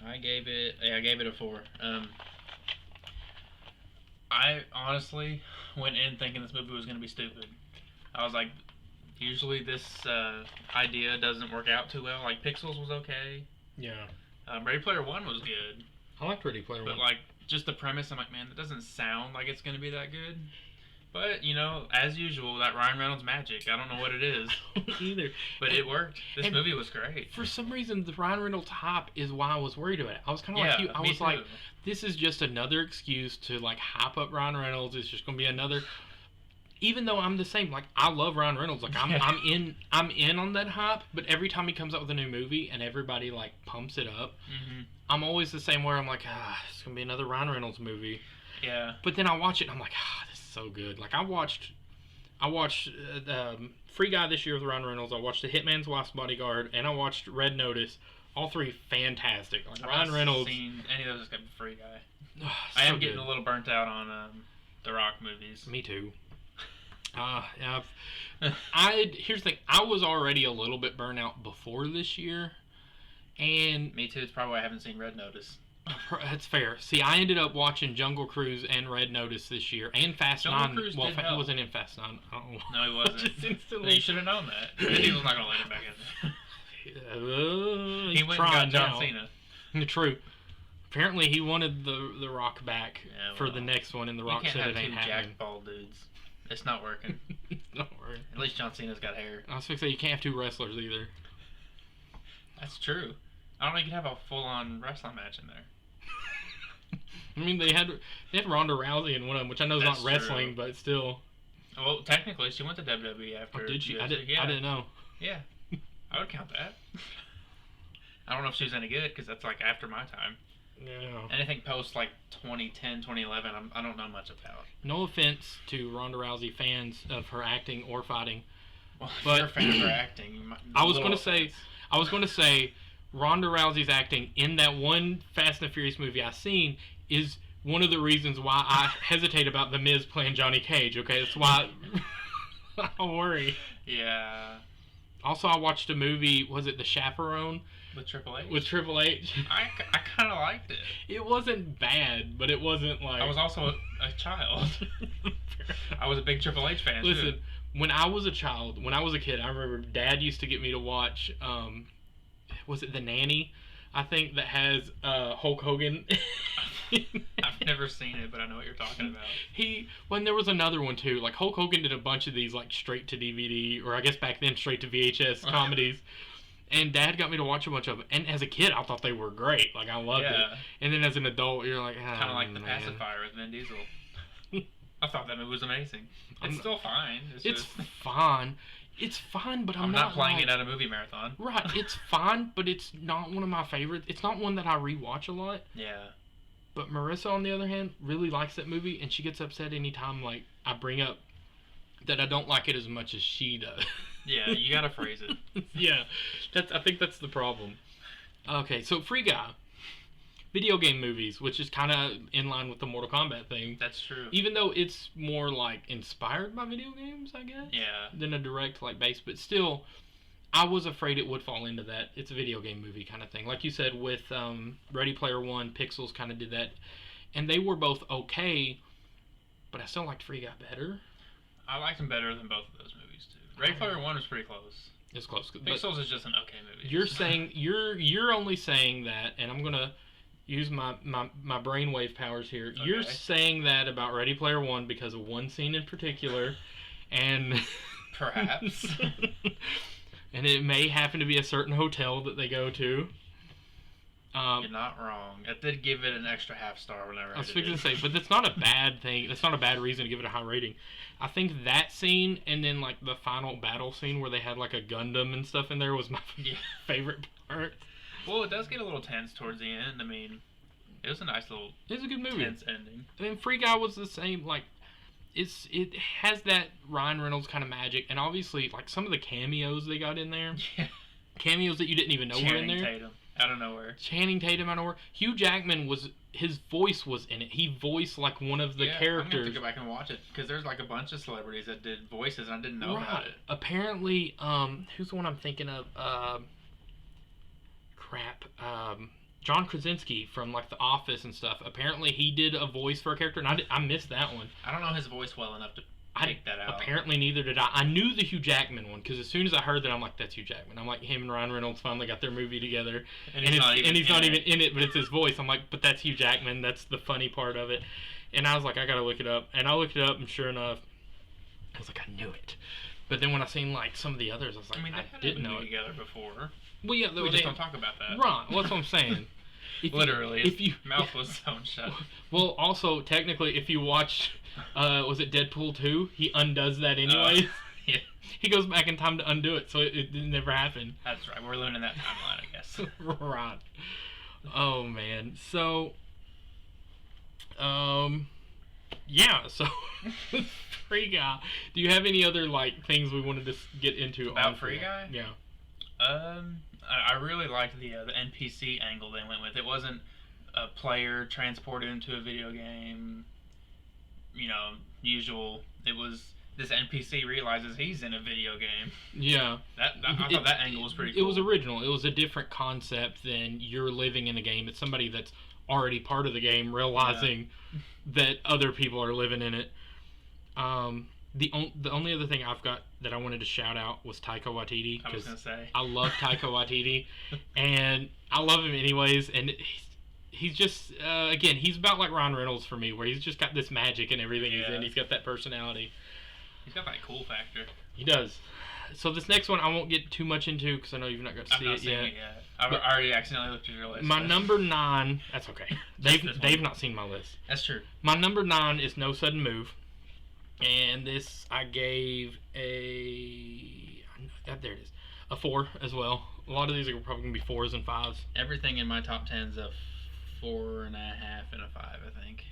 I gave it a 4. I honestly went in thinking this movie was going to be stupid. I was like, usually this idea doesn't work out too well. Like, Pixels was okay. Yeah. Ready Player One was good. I liked Ready Player One. But, like, just the premise, I'm like, man, that doesn't sound like it's going to be that good. But, as usual, that Ryan Reynolds magic, I don't know what it is. Either. But it worked. This movie was great. For some reason, the Ryan Reynolds hype is why I was worried about it. I was kind of like you. I was like, this is just another excuse to, like, hype up Ryan Reynolds. It's just going to be another... Even though I'm the same, like, I love Ryan Reynolds. Like, I'm in on that hype, but every time he comes out with a new movie and everybody, like, pumps it up, I'm always the same where I'm like, it's going to be another Ryan Reynolds movie. Yeah. But then I watch it and I'm like, this is so good. Like, I watched Free Guy this year with Ryan Reynolds. I watched The Hitman's Wife's Bodyguard, and I watched Red Notice. All three fantastic. Like, Ryan Reynolds. I've seen any of those except Free Guy. So I am getting a little burnt out on The Rock movies. Me too. Here's the thing. I was already a little bit burnt out before this year, and me too. It's probably why I haven't seen Red Notice. That's fair. See, I ended up watching Jungle Cruise and Red Notice this year, and Fast 9. Cruise well, he wasn't in Fast 9. No, he wasn't. No, you should have known that. Vin Diesel's not gonna let him back in. He went and got John Cena. True. Apparently, he wanted the Rock back for the next one, and the Rock said it ain't happening. You can't have 2 jack bald dudes. It's not working. It's not working. At least John Cena's got hair. I was going to say, you can't have 2 wrestlers either. That's true. I don't know, you could have a full-on wrestling match in there. I mean, they had Ronda Rousey in one of them, which I know is not wrestling, true. but still. Well, technically, she went to WWE after. Oh, did she? UFC. I didn't know. Yeah. I would count that. I don't know if she was any good, because that's, like, after my time. Yeah. Anything post like 2010, 2011, I don't know much about. No offense to Ronda Rousey fans of her acting or fighting, well, but you're a fan of her acting. I was going to say, Ronda Rousey's acting in that one Fast and the Furious movie I've seen is one of the reasons why I hesitate about The Miz playing Johnny Cage. Okay, that's why I worry. Yeah. Also, I watched a movie. Was it The Chaperone? With Triple H? With Triple H. I kind of liked it. It wasn't bad, but it wasn't like... I was also a child. I was a big Triple H fan, Listen, too. when I was a child, when I was a kid, I remember Dad used to get me to watch. Was it The Nanny? I think that has Hulk Hogan. I've never seen it, but I know what you're talking about. When there was another one too, like Hulk Hogan did a bunch of these like straight to DVD, or I guess back then straight to VHS comedies. And Dad got me to watch a bunch of them. And as a kid, I thought they were great. Like, I loved it. And then as an adult, you're like, kind of like The Pacifier with Vin Diesel. I thought that movie was amazing. It's still fine. It's fine. It's fine, but I'm not playing it at a movie marathon. Right. It's fine, but it's not one of my favorites. It's not one that I rewatch a lot. Yeah. But Marissa, on the other hand, really likes that movie, and she gets upset anytime like I bring up that I don't like it as much as she does. Yeah, you gotta phrase it. Yeah, I think that's the problem. Okay, so Free Guy, video game movies, which is kind of in line with the Mortal Kombat thing. That's true. Even though it's more like inspired by video games, I guess. Yeah. Than a direct like base, but still, I was afraid it would fall into that. It's a video game movie kind of thing, like you said with Ready Player One. Pixels kind of did that, and they were both okay, but I still liked Free Guy better. I liked them better than both of those movies too. Ready Player One was pretty close. It's close. Pixels is just an okay movie. You're saying you're only saying that, and I'm gonna use my brainwave powers here. Okay. You're saying that about Ready Player One because of one scene in particular, and perhaps, and it may happen to be a certain hotel that they go to. You're not wrong. I did give it an extra half star whenever I was fixing to say, but that's not a bad thing. That's not a bad reason to give it a high rating. I think that scene and then like the final battle scene where they had like a Gundam and stuff in there was my favorite part. Well, it does get a little tense towards the end. I mean, it was a nice little. It's a good movie. Tense ending. I mean, Free Guy was the same. Like, it has that Ryan Reynolds kind of magic, and obviously like some of the cameos they got in there. Yeah. Cameos that you didn't even know were in there. Tatum. Out of nowhere. Channing Tatum out of nowhere. Hugh Jackman his voice was in it. He voiced like one of the characters. I'm gonna have to go back and watch it because there's like a bunch of celebrities that did voices and I didn't know about it. Apparently, who's the one I'm thinking of? John Krasinski from like The Office and stuff. Apparently, he did a voice for a character, and I missed that one. I don't know his voice well enough to take that out. Apparently, neither did I. I knew the Hugh Jackman one because as soon as I heard that, I'm like, that's Hugh Jackman. I'm like, him and Ryan Reynolds finally got their movie together, and he's not even in it, but it's his voice. I'm like, but that's Hugh Jackman. That's the funny part of it. And I was like, I gotta look it up, and I looked it up, and sure enough, I was like, I knew it. But then when I seen like some of the others, I was like, I didn't know it together before. Well, yeah, we just don't talk about that. Right. Well, that's what I'm saying. Literally, if you mouth was sewn shut. Well, also technically, if you watch, was it Deadpool 2? He undoes that anyways. Yeah. He goes back in time to undo it, so it never happened. That's right. We're learning that timeline, I guess. Right. Oh man. So, yeah. So, Free Guy. Do you have any other like things we wanted to get into about Free Guy? Yeah. I really liked the NPC angle they went with. It wasn't a player transported into a video game, usual. It was this NPC realizes he's in a video game. Yeah. I thought that angle was pretty cool. It was original. It was a different concept than you're living in a game. It's somebody that's already part of the game realizing that other people are living in it. The only other thing I've got that I wanted to shout out was Taika Waititi. I was going to say. I love Taika Waititi, and I love him anyways, and he's just, again, he's about like Ryan Reynolds for me, where he's just got this magic and everything he's in. He's got that personality. He's got that cool factor. He does. So this next one I won't get too much into because I know you've not got to see it yet. I've already accidentally looked at your list. My number 9, that's okay. They've not seen my list. That's true. My number 9 is No Sudden Move. And this I gave there it is, a 4 as well. A lot of these are probably going to be 4s and 5s. Everything in my top 10's a 4.5 and a 5, I think.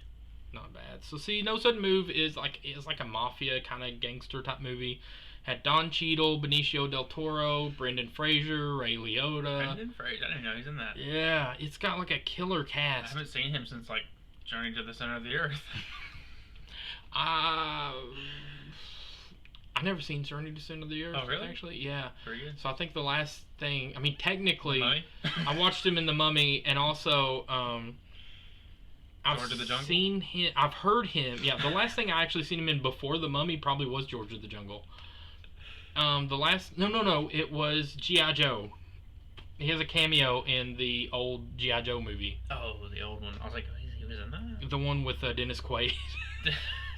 Not bad. So see, No Sudden Move is like a mafia kind of gangster type movie. Had Don Cheadle, Benicio del Toro, Brendan Fraser, Ray Liotta. Brendan Fraser, I didn't even know he's in that. Yeah, it's got like a killer cast. I haven't seen him since like Journey to the Center of the Earth. I never seen Journey to the Center of the Earth. Oh, really? Actually, yeah. Pretty good. So I think the last thing, I mean, technically, I watched him in The Mummy, and also, I've George of the Jungle? seen him. I've heard him. Yeah, the last thing I actually seen him in before The Mummy probably was George of the Jungle. The last no, it was G.I. Joe. He has a cameo in the old G.I. Joe movie. Oh, the old one. I was like, he was in that. The one with Dennis Quaid.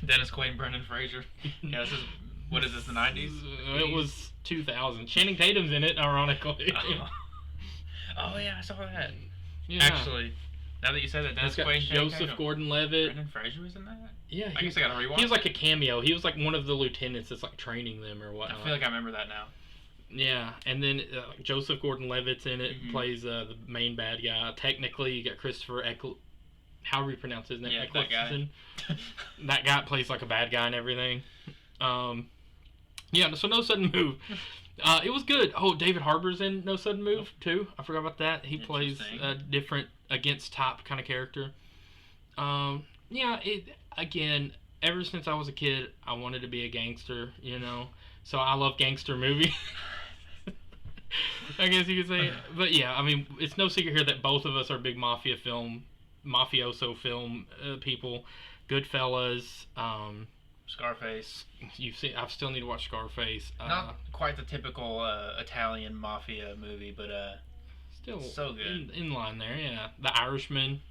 Dennis Quaid and Brendan Fraser. Yeah, this is, what is this, the 90s? It was 2000. Channing Tatum's in it, ironically. Oh yeah, I saw that. Yeah. Actually, now that you said that, Dennis Quaid and Joseph Gordon-Levitt. Brendan Fraser was in that? Yeah, I guess I gotta rewatch. He was like a cameo. He was like one of the lieutenants that's like training them or whatnot. I feel like I remember that now. Yeah, and then Joseph Gordon-Levitt's in it, plays the main bad guy. Technically, you got Christopher however you pronounce his name. Yeah, that guy. That guy plays like a bad guy and everything. Yeah, so No Sudden Move. It was good. Oh, David Harbour's in No Sudden Move too. I forgot about that. He plays a different against type kind of character. Yeah, again, ever since I was a kid, I wanted to be a gangster, you know. So I love gangster movies. I guess you could say. But yeah, I mean, it's no secret here that both of us are big mafioso film people. Goodfellas, Scarface. I still need to watch Scarface. Not quite the typical Italian mafia movie, but still so good. In line there, yeah. The Irishman,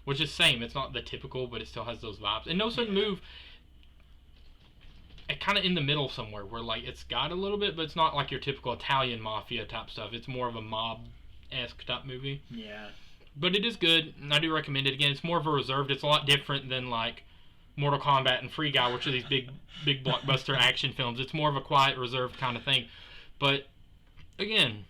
which is same. It's not the typical, but it still has those vibes. And No Sudden Move, kind of in the middle somewhere, where like it's got a little bit, but it's not like your typical Italian mafia type stuff. It's more of a mob-esque type movie. Yeah. But it is good, and I do recommend it. Again, it's more of a reserved. It's a lot different than like Mortal Kombat and Free Guy, which are these big blockbuster action films. It's more of a quiet, reserved kind of thing. But again,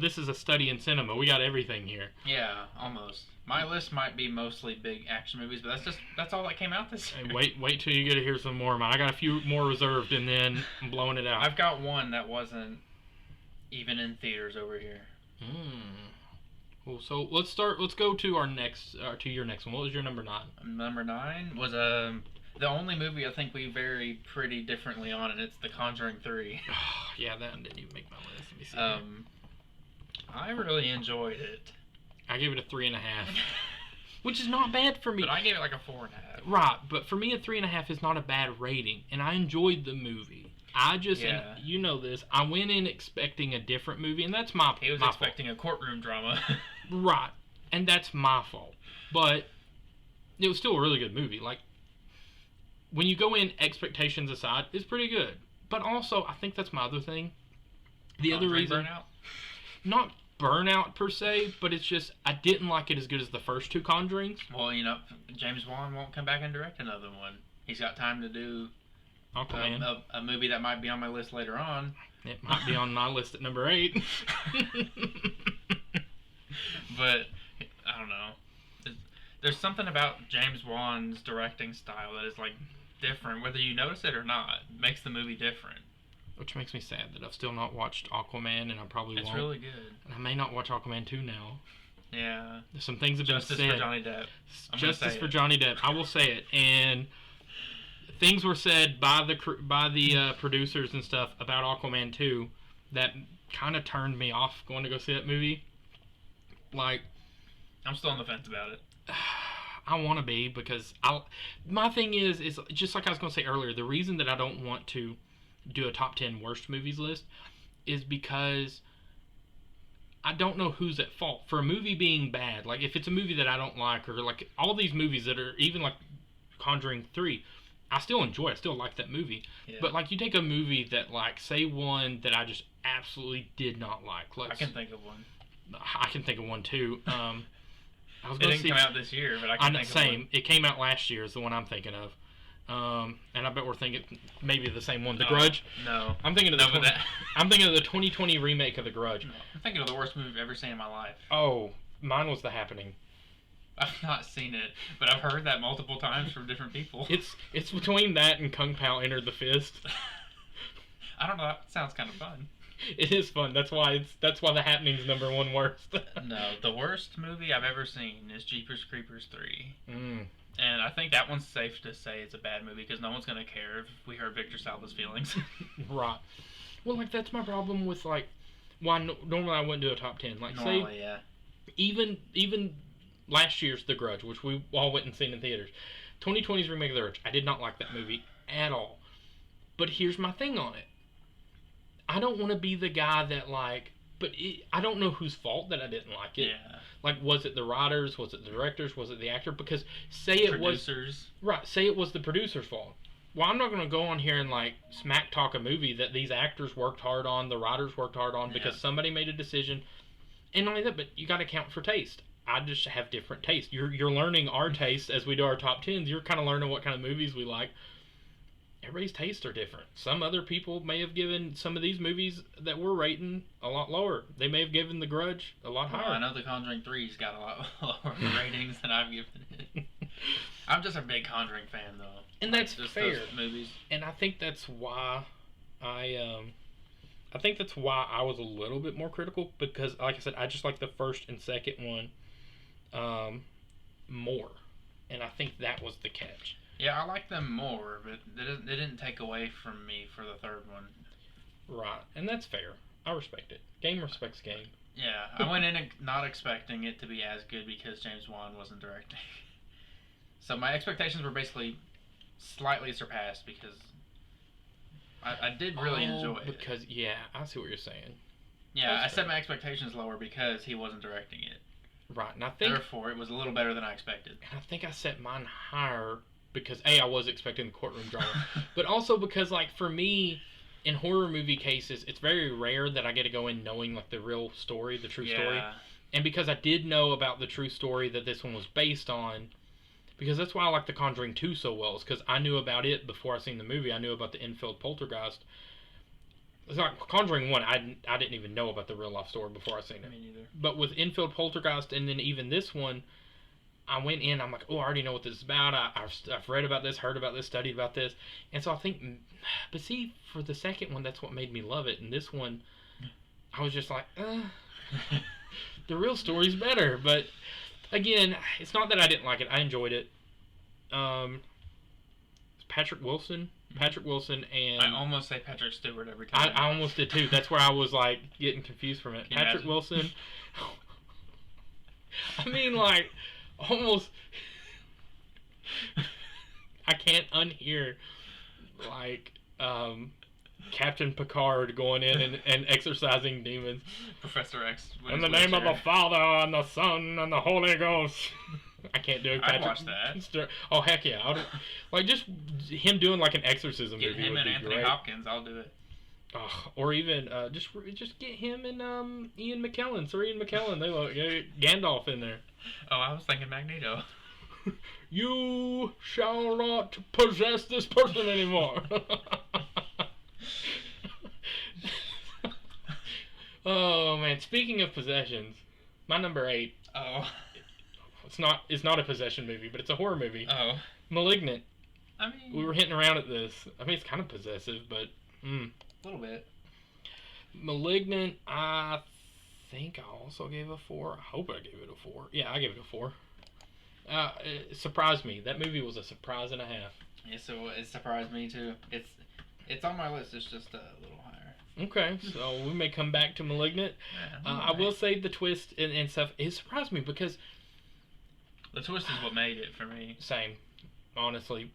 this is a study in cinema. We got everything here. Yeah, almost. My list might be mostly big action movies, but that's all that came out this year. Hey, wait till you get to hear some more of mine. I got a few more reserved, and then I'm blowing it out. I've got one that wasn't even in theaters over here. Well, so let's go to our next, to your next one. What was your number 9? Number 9 was the only movie I think we vary pretty differently on, and it's The Conjuring 3. Oh, yeah, that didn't even make my list. Let me see. I really enjoyed it. I gave it a 3.5, which is not bad for me. But I gave it like a 4.5. Right, but for me a 3.5 is not a bad rating, and I enjoyed the movie. And you know this, I went in expecting a different movie, and that's my fault. He was expecting a courtroom drama. Right, and that's my fault. But it was still a really good movie. Like, when you go in expectations aside, it's pretty good. But also, I think that's my other thing. The other reason, burnout? Not burnout per se, but it's just I didn't like it as good as the first 2 Conjurings. Well, James Wan won't come back and direct another one. He's got time to do a movie that might be on my list later on. It might be on my list at number 8. But I don't know. There's something about James Wan's directing style that is like different, whether you notice it or not. It makes the movie different. Which makes me sad that I've still not watched Aquaman, and I probably won't. It's really good. And I may not watch Aquaman 2 now. Yeah. Some things have been said. Justice for Johnny Depp. Justice for Johnny Depp. I will say it. And things were said by the producers and stuff about Aquaman 2 that kind of turned me off going to go see that movie. Like, I'm still on the fence about it. I want to be, because my thing is just like I was going to say earlier, the reason that I don't want to do a top 10 worst movies list is because I don't know who's at fault for a movie being bad. Like, if it's a movie that I don't like, or like all these movies that are even like Conjuring 3, I still enjoy it. I still like that movie. Yeah. But like, you take a movie that, like, say one that I just absolutely did not like. I can think of one. I can think of one too. It didn't come out this year, but I can think of one. It came out last year is the one I'm thinking of. And I bet we're thinking maybe the same one. The Grudge? No. I'm thinking of I'm thinking of the 2020 remake of The Grudge. No. I'm thinking of the worst movie I've ever seen in my life. Oh, mine was The Happening. I've not seen it, but I've heard that multiple times from different people. It's between that and Kung Pao Enter the Fist. I don't know. That sounds kind of fun. It is fun. That's why The Happening's number 1 worst. No, the worst movie I've ever seen is Jeepers Creepers 3. Mm. And I think that one's safe to say it's a bad movie because no one's going to care if we hurt Victor Salva's feelings. Right. Well, like, that's my problem with, like, why normally I wouldn't do a top 10. Like, normally, say, yeah. Even last year's The Grudge, which we all went and seen in theaters. 2020's remake of The Grudge. I did not like that movie at all. But here's my thing on it. I don't want to be the guy that like. But I don't know whose fault that I didn't like it. Yeah. Like, was it the writers? Was it the directors? Was it the actor? Because say it Producers. say it was the producer's fault. Well, I'm not going to go on here and like smack talk a movie that these actors worked hard on, the writers worked hard on, because somebody made a decision. And not only that, but you got to count for taste. I just have different taste. You're learning our taste as we do our top tens. You're kind of learning what kind of movies we like. Everybody's tastes are different. Some other people may have given some of these movies that we're rating a lot lower. They may have given The Grudge a lot higher. I know The Conjuring 3's got a lot lower ratings than I've given it. I'm just a big Conjuring fan, though. And that's just fair. Those movies. And I think that's why I was a little bit more critical, because, like I said, I just like the first and second one more. And I think that was the catch. Yeah, I like them more, but they didn't take away from me for the third one. Right, and that's fair. I respect it. Game respects game. Yeah, I went in not expecting it to be as good because James Wan wasn't directing. So my expectations were basically slightly surpassed because I did really enjoy it. Because, yeah, I see what you're saying. Yeah, I set my expectations lower because he wasn't directing it. Right, and I think... Therefore, it was a little better than I expected. And I think I set mine higher because, A, I was expecting the courtroom drama. But also because, like, for me, in horror movie cases, it's very rare that I get to go in knowing, like, the real story, the true story. And because I did know about the true story that this one was based on, because that's why I like The Conjuring 2 so well, is because I knew about it before I seen the movie. I knew about the infield poltergeist. It's like Conjuring 1, I didn't even know about the real life story before I seen it. Me neither. But with infield poltergeist and then even this one, I went in, I'm like, oh, I already know what this is about. I've read about this, heard about this, studied about this. And so I think, but see, for the second one, that's what made me love it. And this one, I was just like, the real story's better. But again, it's not that I didn't like it. I enjoyed it. Patrick Wilson and... I almost say Patrick Stewart every time. I almost did too. That's where I was like getting confused from it. Patrick Wilson. I mean, like, almost... I can't unhear, like, Captain Picard going in and exorcising demons. Professor X. In the name of the Father, and the Son, and the Holy Ghost. I can't do it. I'd watch that. Oh, heck yeah. Like, just him doing, like, an exorcism get movie him would and be Anthony great. Hopkins, I'll do it. Or even, just get him and Ian McKellen. Sir Ian McKellen. They look Gandalf in there. Oh, I was thinking Magneto. You shall not possess this person anymore. Oh man! Speaking of possessions, my number 8. Oh. It's not a possession movie, but it's a horror movie. Oh. Malignant. I mean, we were hitting around at this. I mean, it's kind of possessive, but a little bit. Malignant. I think I also gave a 4. I hope I gave it a 4. Yeah, I gave it a 4. It surprised me. That movie was a surprise and a half. Yeah, so it surprised me too. It's on my list. It's just a little higher. Okay, so we may come back to Malignant. Yeah, I will say the twist and stuff, it surprised me because... The twist is what made it for me. Same, honestly.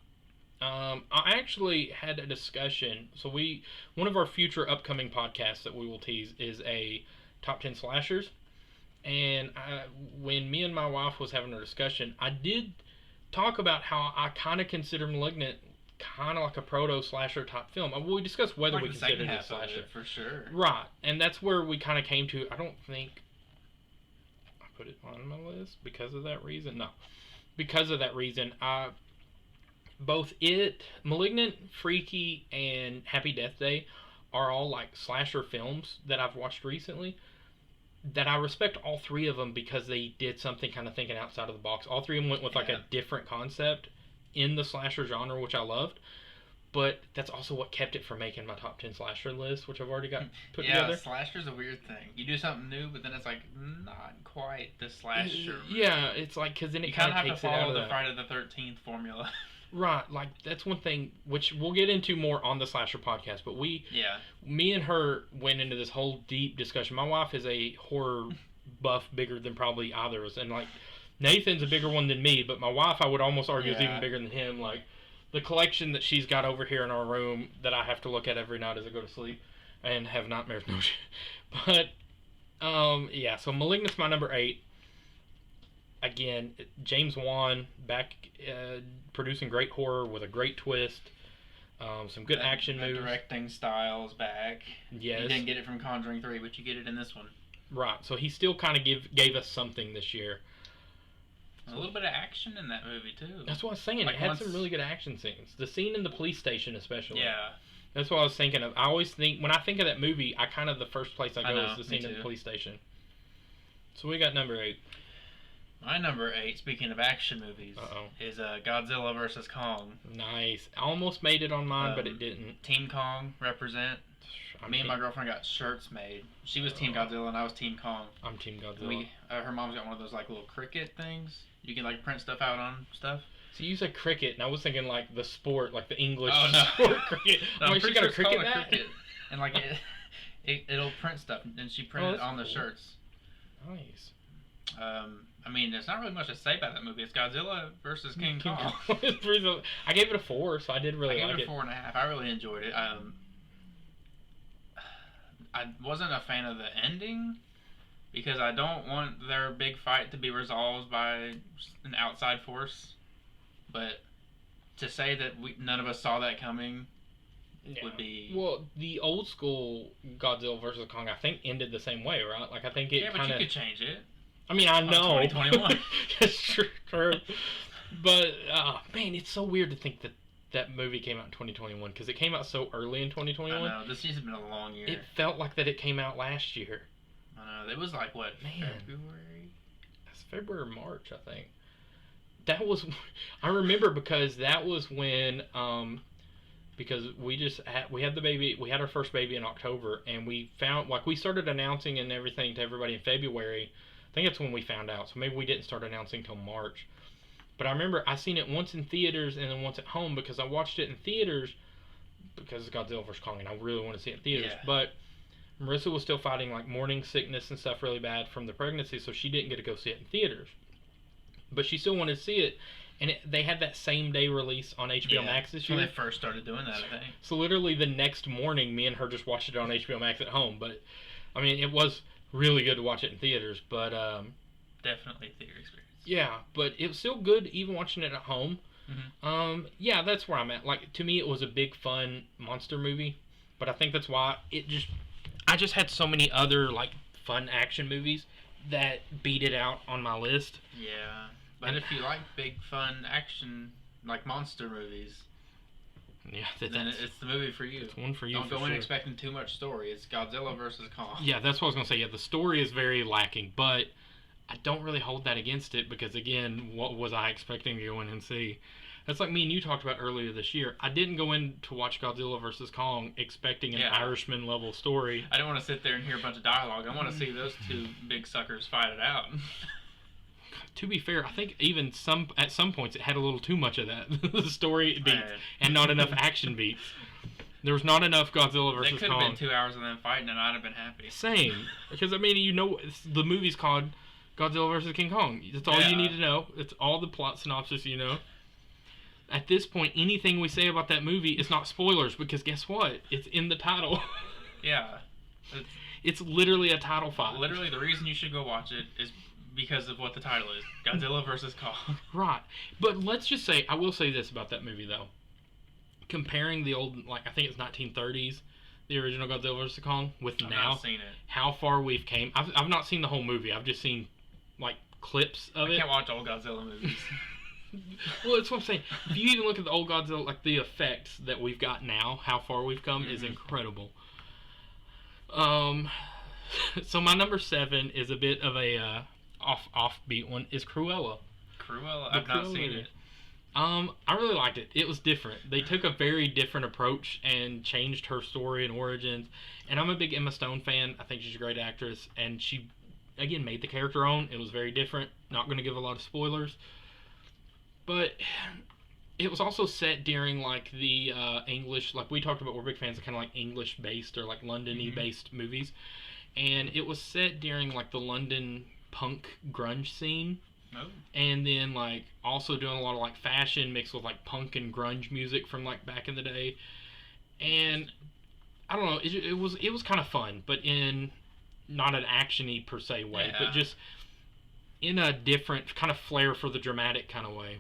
I actually had a discussion. So one of our future upcoming podcasts that we will tease is a top 10 slashers. And when me and my wife was having a discussion, I did talk about how I kind of consider Malignant kind of like a proto-slasher type film. We discussed whether like we consider it a slasher. For sure. Right, and that's where we kind of came to, I don't think I put it on my list because of that reason. No. Because of that reason, both Malignant, Freaky, and Happy Death Day are all like slasher films that I've watched recently that I respect all three of them because they did something kind of thinking outside of the box. All three of them went with like a different concept in the slasher genre, which I loved. But that's also what kept it from making my top 10 slasher list, which I've already got put together. Yeah, slasher's a weird thing. You do something new, but then it's like not quite the slasher. Yeah, it's like, because then it kind of takes it out of the Friday the 13th formula. Right, like that's one thing which we'll get into more on the slasher podcast. But me and her went into this whole deep discussion. My wife is a horror buff bigger than probably either of us, and like Nathan's a bigger one than me, but my wife I would almost argue is even bigger than him. Like the collection that she's got over here in our room that I have to look at every night as I go to sleep and have nightmares. No shit. But yeah. So Malignant's my number 8. Again, James Wan back producing great horror with a great twist. Some good action the moves. directing style's back. Yes. You didn't get it from Conjuring 3, but you get it in this one. Right. So he still kind of gave us something this year. A little bit of action in that movie too. That's what I was saying. Like it had some really good action scenes. The scene in the police station, especially. Yeah. That's what I was thinking of. I always think when I think of that movie, the first place I go is the scene in too. the police station. So we got number 8. My number 8, speaking of action movies, is Godzilla vs. Kong. Nice. I almost made it on mine, but it didn't. Team Kong, represent. Me and my girlfriend got shirts made. She was Team Godzilla and I was Team Kong. I'm Team Godzilla. Her mom's got one of those like little cricket things. You can like print stuff out on stuff. So you said cricket, and I was thinking like the sport, like the English sport cricket. No, I'm like, she got a cricket bat? Cricket. And like it'll print stuff, and she printed it on the shirts. Nice. I mean, there's not really much to say about that movie. It's Godzilla versus King Kong. I gave it a 4, so I did really like it. I gave it a 4.5. I really enjoyed it. I wasn't a fan of the ending because I don't want their big fight to be resolved by an outside force. But to say that none of us saw that coming would be... Well, the old school Godzilla vs. Kong, I think, ended the same way, right? Like, I think it but you could change it. I mean, I know. 2021. That's true. But, man, it's so weird to think that movie came out in 2021 because it came out so early in 2021. I know. This year's been a long year. It felt like that it came out last year. I know. It was like, what, February? That's February or March, I think. That was... I remember because that was when... because we had the baby, we had our first baby in October, and we found, like, we started announcing and everything to everybody in February. I think that's when we found out, so maybe we didn't start announcing till March. But I remember I seen it once in theaters and then once at home because I watched it in theaters because it's Godzilla vs. Kong and I really want to see it in theaters. Yeah. But Marissa was still fighting like morning sickness and stuff really bad from the pregnancy, so she didn't get to go see it in theaters. But she still wanted to see it, and they had that same day release on HBO Max this year. When they first started doing that, I think. So literally the next morning, me and her just watched it on HBO Max at home. But I mean, it was really good to watch it in theaters. But definitely theater experience. Yeah, but it was still good even watching it at home. Mm-hmm. Yeah, that's where I'm at. Like, to me, it was a big fun monster movie. But I think that's why I just had so many other like fun action movies that beat it out on my list. Yeah. But if you like big, fun action, like monster movies, then it's the movie for you. It's one for you. Don't go in expecting too much story. It's Godzilla vs. Kong. Yeah, that's what I was going to say. Yeah, the story is very lacking, but I don't really hold that against it because, again, what was I expecting to go in and see? That's like me and you talked about earlier this year. I didn't go in to watch Godzilla vs. Kong expecting an Irishman-level story. I didn't want to sit there and hear a bunch of dialogue. I want to see those two big suckers fight it out. To be fair, I think even at some points it had a little too much of that. The story beats and not enough action beats. There was not enough Godzilla vs. Kong. It could have been 2 hours of them fighting and I'd have been happy. Same. Because, I mean, the movie's called Godzilla vs. King Kong. That's all you need to know. It's all the plot synopsis you know. At this point, anything we say about that movie is not spoilers because guess what? It's in the title. Yeah. It's literally a title fight. Literally, the reason you should go watch it is because of what the title is. Godzilla vs. Kong. Right. But let's just say, I will say this about that movie, though. Comparing the old, like, I think it's 1930s, the original Godzilla vs. Kong, with I've now, not seen it. How far we've came. I've not seen the whole movie. I've just seen, like, clips of it. I can't watch old Godzilla movies. Well, that's what I'm saying. If you even look at the old Godzilla, like, the effects that we've got now, how far we've come, is incredible. So my number 7 is a bit of a offbeat one, is Cruella. I've not seen it. I really liked it. It was different. They took a very different approach and changed her story and origins. And I'm a big Emma Stone fan. I think she's a great actress. And she, again, made the character her own. It was very different. Not going to give a lot of spoilers. But it was also set during, like, the English, like we talked about, we're big fans of kind of, like, English-based or, like, London-y-based movies. And it was set during, like, the London punk grunge scene. Oh. And then, like, also doing a lot of, like, fashion mixed with, like, punk and grunge music from, like, back in the day. And I don't know. It was kind of fun, but in not an action-y per se way, but just in a different kind of flair for the dramatic kind of way.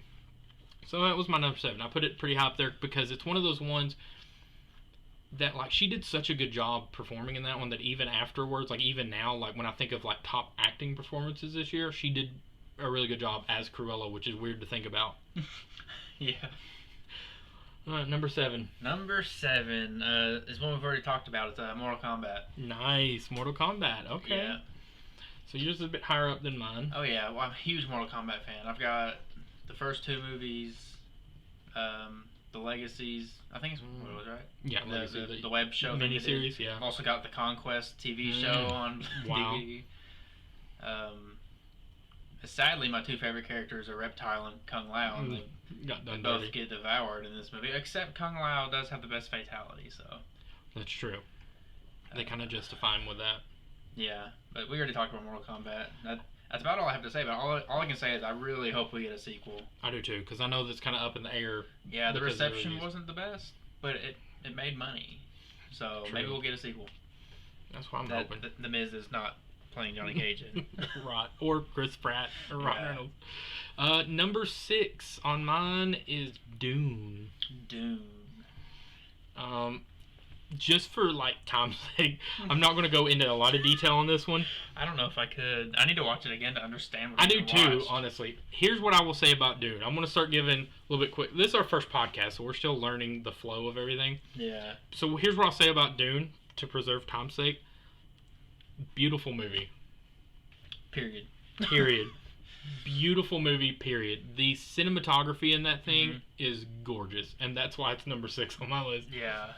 So that was my number 7. I put it pretty high up there because it's one of those ones that, like, she did such a good job performing in that one that even afterwards, like, even now, like, when I think of, like, top acting performances this year, she did a really good job as Cruella, which is weird to think about. Yeah. Number 7. Number 7 is one we've already talked about. It's Mortal Kombat. Nice. Mortal Kombat. Okay. Yeah. So yours is a bit higher up than mine. Oh, yeah. Well, I'm a huge Mortal Kombat fan. I've got the first 2 movies, the Legacies. I think it's what it was, right? Yeah, the web show miniseries. Yeah. I've also got the Conquest TV show on DVD. Sadly, my 2 favorite characters are Reptile and Kung Lao, and they both get devoured in this movie. Except Kung Lao does have the best fatality, so that's true. They kind of justify him with that. Yeah, but we already talked about Mortal Kombat. That's about all I have to say about it. All I can say is I really hope we get a sequel. I do too, because I know that's kind of up in the air. Yeah, the reception wasn't the best, but it made money. So maybe we'll get a sequel. That's what I'm hoping. The Miz is not playing Johnny Cage in. Right. Or Chris Pratt or Ryan Reynolds. Number 6 on mine is Dune. Just for like time's sake, I'm not going to go into a lot of detail on this one. I don't know if I could. I need to watch it again to understand what I do too, honestly. Here's what I will say about Dune. I'm going to start giving a little bit quick. This is our first podcast, so we're still learning the flow of everything. Yeah. So here's what I'll say about Dune to preserve time's sake. Beautiful movie. Period. Beautiful movie, period. The cinematography in that thing is gorgeous, and that's why it's number 6 on my list. Yeah.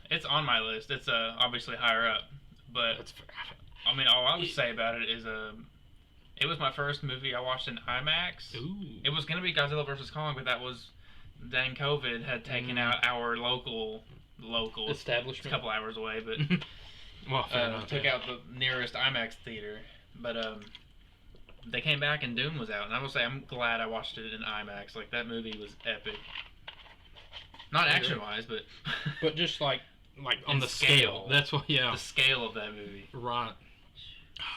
It's on my list. It's obviously higher up, but I mean, all I would say about it is it was my first movie I watched in IMAX. Ooh. It was gonna be Godzilla vs Kong, but that was dang COVID had taken out our local establishment. It's a couple hours away, but took out the nearest IMAX theater. But they came back and Dune was out, and I will say I'm glad I watched it in IMAX. Like that movie was epic. Not action wise, but just like on the scale. That's what. Yeah. The scale of that movie. Right.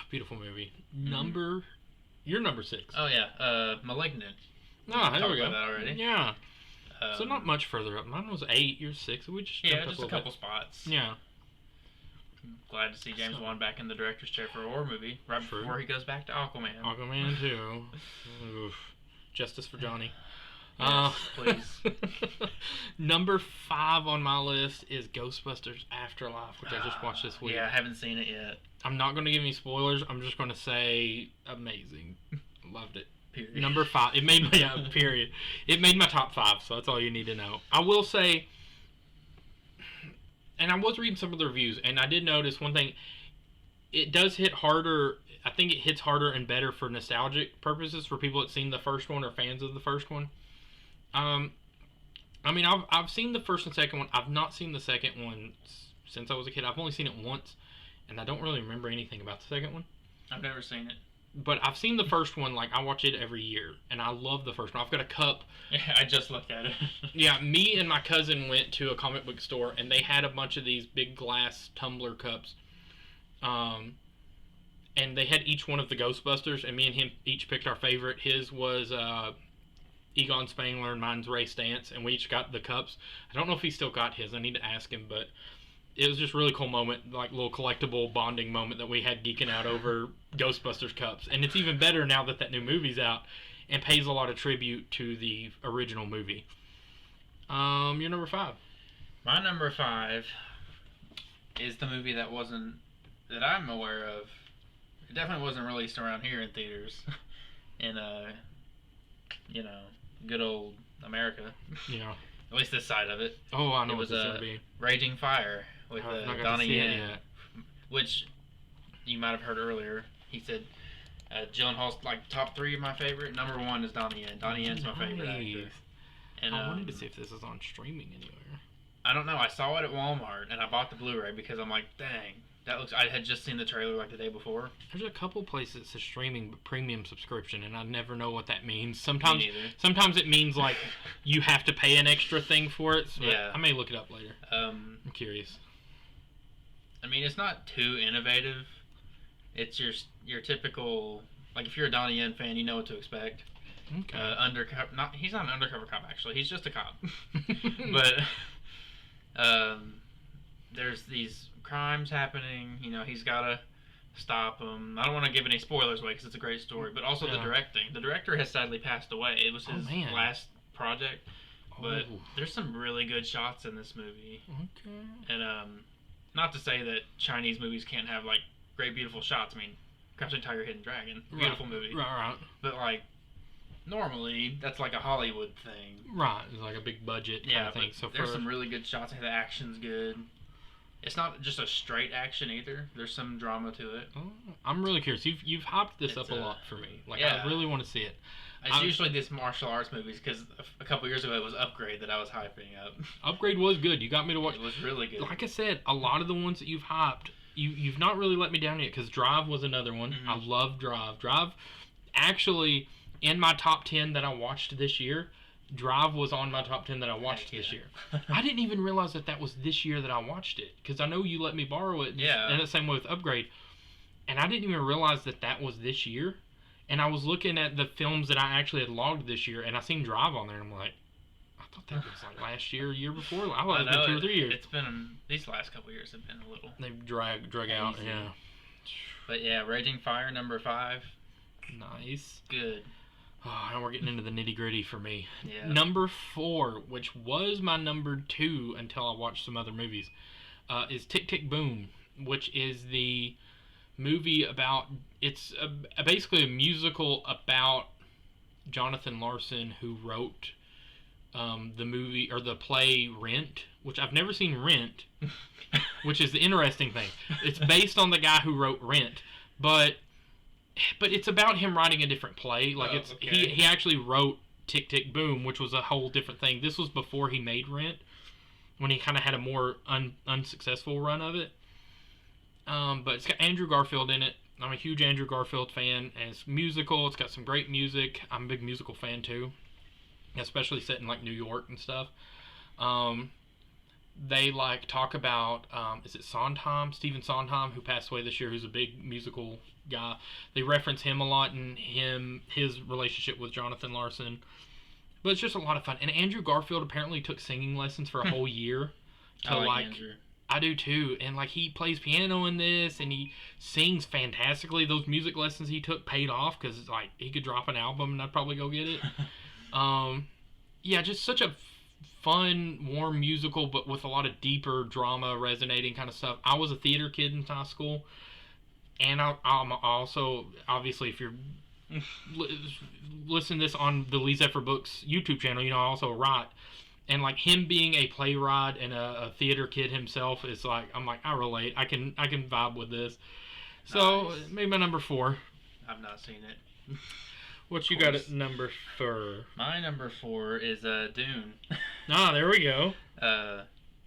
Beautiful movie. You're number 6. Oh yeah. Malignant. Oh, there we go. About that already. Yeah. So not much further up. Mine was 8. Yours 6. We just just a couple spots. Yeah. Glad to see James Wan back in the director's chair for a horror movie before he goes back to Aquaman. Aquaman 2. Oof. Justice for Johnny. Yes, please. Number 5 on my list is Ghostbusters Afterlife, which I just watched this week. Yeah, I haven't seen it yet. I'm not going to give any spoilers. I'm just going to say amazing. Loved it. Period. Number 5. It made my period. It made my top 5, so that's all you need to know. I will say, and I was reading some of the reviews, and I did notice one thing. It does hit harder. I think it hits harder and better for nostalgic purposes for people that seen the first one or fans of the first one. I mean, I've seen the first and second one. I've not seen the second one since I was a kid. I've only seen it once, and I don't really remember anything about the second one. I've never seen it. But I've seen the first one. Like, I watch it every year, and I love the first one. I've got a cup. Yeah, I just looked at it. Yeah, me and my cousin went to a comic book store, and they had a bunch of these big glass tumbler cups. And they had each one of the Ghostbusters, and me and him each picked our favorite. His was Egon Spangler, and mine's Ray Stantz, and we each got the cups. I don't know if he still got his. I need to ask him, but it was just a really cool moment, like a little collectible bonding moment that we had geeking out over Ghostbusters cups. And it's even better now that that new movie's out and pays a lot of tribute to the original movie. Your number 5. My number 5 is the movie that I'm aware of. It definitely wasn't released around here in theaters. In good old America. Yeah. At least this side of it. Oh, I know it was what this is gonna be. Raging Fire with Donnie Yen, which you might have heard earlier. He said Gyllenhaal's like top 3 of my favorite. Number 1 is Donnie Yen. Donnie Yen's my favorite actor. And I wanted to see if this is on streaming anywhere. I don't know. I saw it at Walmart and I bought the Blu-ray because I'm like, dang. I had just seen the trailer like the day before. There's a couple places that says streaming but premium subscription, and I never know what that means. Me neither. Sometimes it means like you have to pay an extra thing for it. So yeah. I may look it up later. I'm curious. I mean, it's not too innovative. It's your typical, like, if you're a Donnie Yen fan, you know what to expect. Okay. Undercover, not he's not an undercover cop actually. He's just a cop. But um, there's these crimes happening. You know, he's gotta stop them. I don't want to give any spoilers away because it's a great story. But also the directing. The director has sadly passed away. It was his last project. But there's some really good shots in this movie. Okay. And not to say that Chinese movies can't have like great beautiful shots. I mean, Crouching Tiger, Hidden Dragon, beautiful movie. Right. But like normally that's like a Hollywood thing. Right, it's like a big budget kind of thing. So there's some really good shots. The action's good. It's not just a straight action either. There's some drama to it. Oh, I'm really curious. You've hopped this up a lot for me. Like I really want to see it. It's usually these martial arts movies because a couple years ago it was Upgrade that I was hyping up. Upgrade was good. You got me to watch. It was really good. Like I said, a lot of the ones that you've hyped, you've not really let me down yet because Drive was another one. Mm-hmm. I love Drive. Drive, actually, in my top 10 that I watched this year, Drive was on my top 10 that I watched this year. I didn't even realize that was this year that I watched it because I know you let me borrow it. Yeah. And the same way with Upgrade. And I didn't even realize that was this year. And I was looking at the films that I actually had logged this year, and I seen Drive on there, and I'm like, I thought that was like last year, year before. I thought it was 2 or 3 years. It's been these last couple years have been a little. They've drug out, yeah. But yeah, Raging Fire #5. Nice. Good. Oh, now we're getting into the nitty gritty for me. Yeah. #4, which was my number 2 until I watched some other movies, is Tick Tick Boom, which is the movie about, it's basically a musical about Jonathan Larson, who wrote the movie or the play Rent, which I've never seen Rent, which is the interesting thing. It's based on the guy who wrote Rent, but it's about him writing a different play. Like he actually wrote Tick Tick Boom, which was a whole different thing. This was before he made Rent, when he kind of had a more unsuccessful run of it. But it's got Andrew Garfield in it. I'm a huge Andrew Garfield fan, and it's musical. It's got some great music. I'm a big musical fan too, especially set in like New York and stuff. They like talk about is it Sondheim, Stephen Sondheim, who passed away this year, who's a big musical guy. They reference him a lot and his relationship with Jonathan Larson. But it's just a lot of fun. And Andrew Garfield apparently took singing lessons for a whole year. I like Andrew. I do too, and like he plays piano in this, and he sings fantastically. Those music lessons he took paid off because like he could drop an album and I'd probably go get it. Yeah, just such a fun, warm musical, but with a lot of deeper drama, resonating kind of stuff. I was a theater kid in high school, and I'm also, obviously, if you're listening to this on the Lee Zephyr Books YouTube channel, you know I also write. And like him being a playwright and a theater kid himself is like, I'm like, I relate. I can vibe with this. So maybe my number 4. I've not seen it. What you got at number 4? My number 4 is Dune. There we go.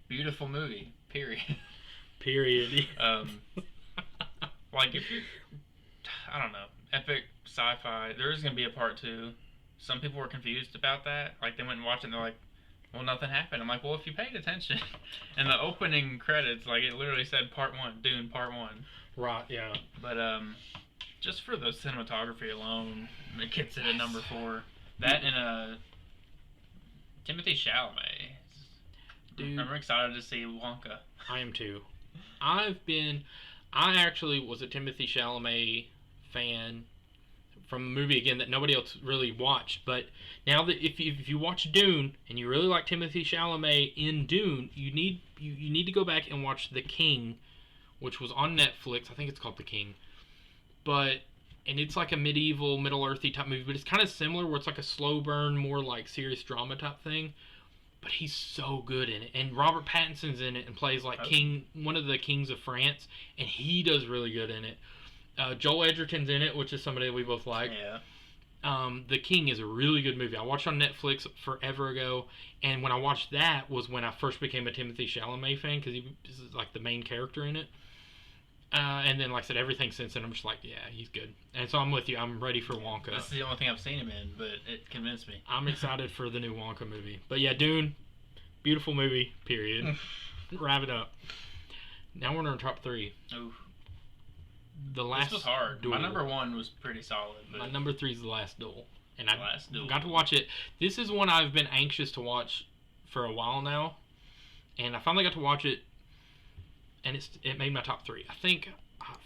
Beautiful movie. Period. Like if you, I don't know, epic sci-fi. There is gonna be a part 2. Some people were confused about that. Like they went and watched it and they're like, well, nothing happened. I'm like, well, if you paid attention, in the opening credits, like it literally said Part 1, Dune Part 1. Right, yeah. But just for the cinematography alone, it gets it at number 4. That and Timothée Chalamet. Dude, I'm excited to see Wonka. I am too. I actually was a Timothée Chalamet fan from a movie again that nobody else really watched, but now that if you watch Dune and you really like Timothée Chalamet in Dune, you need to go back and watch The King, which was on Netflix. I think it's called The King, and it's like a medieval, Middle Earthy type movie, but it's kind of similar where it's like a slow burn, more like serious drama type thing. But he's so good in it, and Robert Pattinson's in it and plays like one of the kings of France, and he does really good in it. Joel Edgerton's in it, which is somebody that we both like. Yeah. The King is a really good movie. I watched it on Netflix forever ago, and when I watched that was when I first became a Timothée Chalamet fan because he is like the main character in it. And then, like I said, everything since then, I'm just like, yeah, he's good. And so I'm with you. I'm ready for Wonka. That's the only thing I've seen him in, but it convinced me. I'm excited for the new Wonka movie. But yeah, Dune, beautiful movie, period. Wrap it up. Now we're on our top 3. Ooh. The Last This was hard. Duel. My number 1 was pretty solid. But My number 3 is The Last Duel. And I Last Duel. got to watch it. This is one I've been anxious to watch for a while now. And I finally got to watch it. And it made my top 3. I think...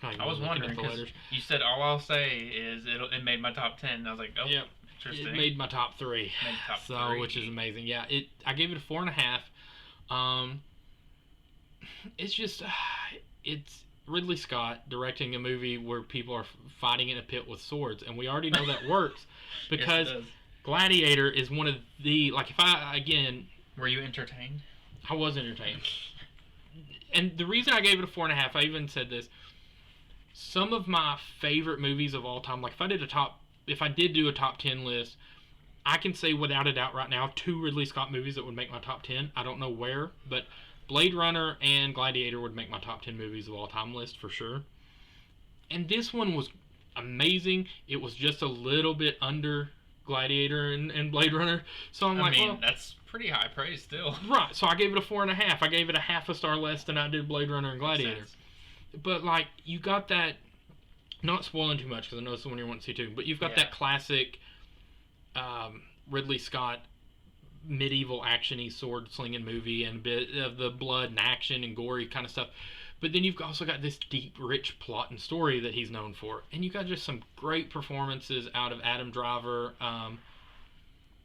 I was wondering, because you said all I'll say is it made my top 10. And I was like, oh, yep. Interesting. It made my top 3. Made top 3. Which is amazing. Yeah, I gave it a 4.5. It's just... it's Ridley Scott directing a movie where people are fighting in a pit with swords. And we already know that works. Because yes, Gladiator is one of the... Like, if I... Again... Were you entertained? I was entertained. And the reason I gave it a 4.5, I even said this... Some of my favorite movies of all time, like if I did do a top 10 list, I can say without a doubt right now 2 Ridley Scott movies that would make my top 10. I don't know where, but Blade Runner and Gladiator would make my top 10 movies of all time list for sure. And this one was amazing. It was just a little bit under Gladiator and Blade Runner. So I mean, well, that's pretty high praise still. Right, so I gave it a 4.5. I gave it a half a star less than I did Blade Runner and Gladiator. But, like, you got that, not spoiling too much because I know this is the one you want to see too, but you've got that classic Ridley Scott medieval action-y sword-slinging movie and a bit of the blood and action and gory kind of stuff. But then you've also got this deep, rich plot and story that he's known for. And you got just some great performances out of Adam Driver,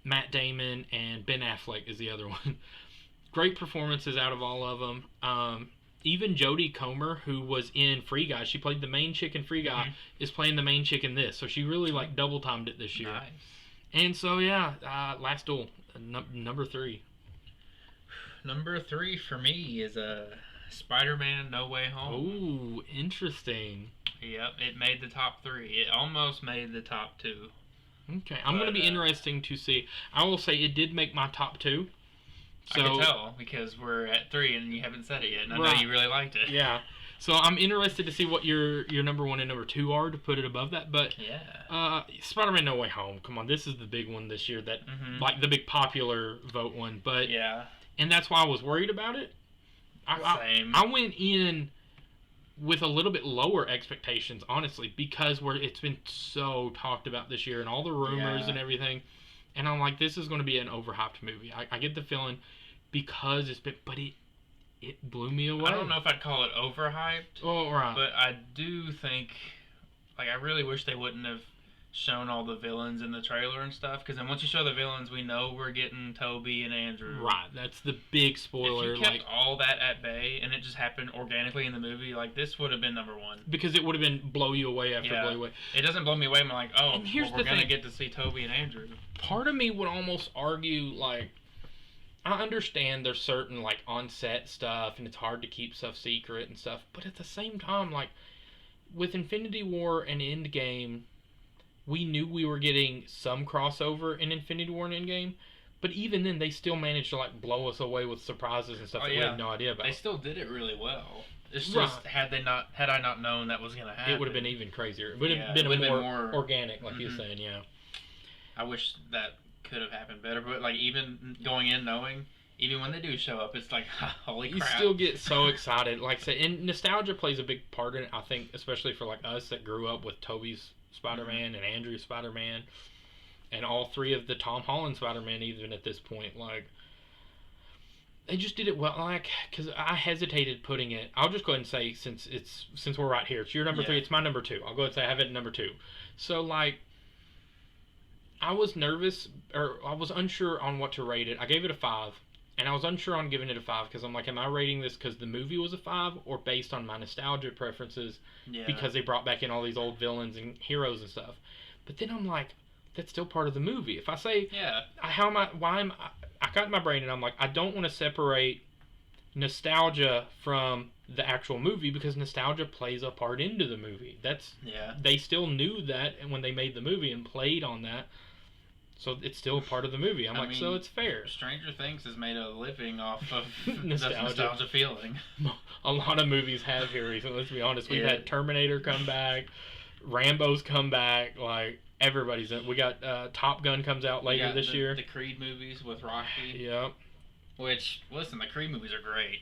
Matt Damon, and Ben Affleck is the other one. Great performances out of all of them. Even Jodie Comer, who was in Free Guy, she played the main chick in Free Guy, is playing the main chick in this. So she really like double timed it this year. Nice. And so yeah, Last Duel, number 3. Number 3 for me is Spiderman No Way Home. Ooh, interesting. Yep, it made the top 3. It almost made the top 2. Okay, I'm going to be interesting to see. I will say it did make my top 2. So, I can tell because we're at 3 and you haven't said it yet, and I know you really liked it. Yeah. So I'm interested to see what your number 1 and number 2 are to put it above that. But Spider-Man No Way Home. Come on, this is the big one this year. That like the big popular vote one. But and that's why I was worried about it. Same. I went in with a little bit lower expectations, honestly, because it's been so talked about this year and all the rumors and everything. And I'm like, this is going to be an overhyped movie. I get the feeling because it's been, but it blew me away. I don't know if I'd call it overhyped. Oh, right. But I do think, like, I really wish they wouldn't have shown all the villains in the trailer and stuff. Because then once you show the villains, we know we're getting Toby and Andrew. Right. That's the big spoiler. If you kept all that at bay and it just happened organically in the movie, like, this would have been number 1. Because it would have been blow you away after blow you away. It doesn't blow me away. I'm like, oh, and here's we're going to get to see Toby and Andrew. Part of me would almost argue, like, I understand there's certain, like, on-set stuff and it's hard to keep stuff secret and stuff. But at the same time, like, with Infinity War and Endgame, we knew we were getting some crossover in Infinity War and Endgame, but even then, they still managed to like blow us away with surprises and stuff that we had no idea about. They still did it really well. It's just had I not known that was gonna happen, it would have been even crazier. It would have been more organic, like you were saying. Yeah. I wish that could have happened better, but like even going in knowing, even when they do show up, it's like holy crap. You still get so excited, like I said, and nostalgia plays a big part in it. I think, especially for like us that grew up with Tobey's Spider-Man and Andrew's Spider-Man and all 3 of the Tom Holland Spider-Man even at this point, like they just did it well. Like, because I hesitated putting it, I'll just go ahead and say since we're right here, it's your number 3, it's my number 2. I'll go ahead and say I have it at number 2. So like I was nervous, or I was unsure on what to rate it. I gave it a 5. And I was unsure on giving it a 5 because I'm like, am I rating this because the movie was a 5 or based on my nostalgia preferences because they brought back in all these old villains and heroes and stuff. But then I'm like, that's still part of the movie. If I say, I got in my brain and I'm like, I don't want to separate nostalgia from the actual movie because nostalgia plays a part into the movie. They still knew that when they made the movie and played on that. So it's still a part of the movie. I mean, so it's fair. Stranger Things has made a living off of nostalgia feeling. A lot of movies have here recently. Let's be honest. We've had Terminator come back, Rambo's come back. Like everybody's in. We got Top Gun comes out later this year. The Creed movies with Rocky. Yep. Which, listen, the Creed movies are great.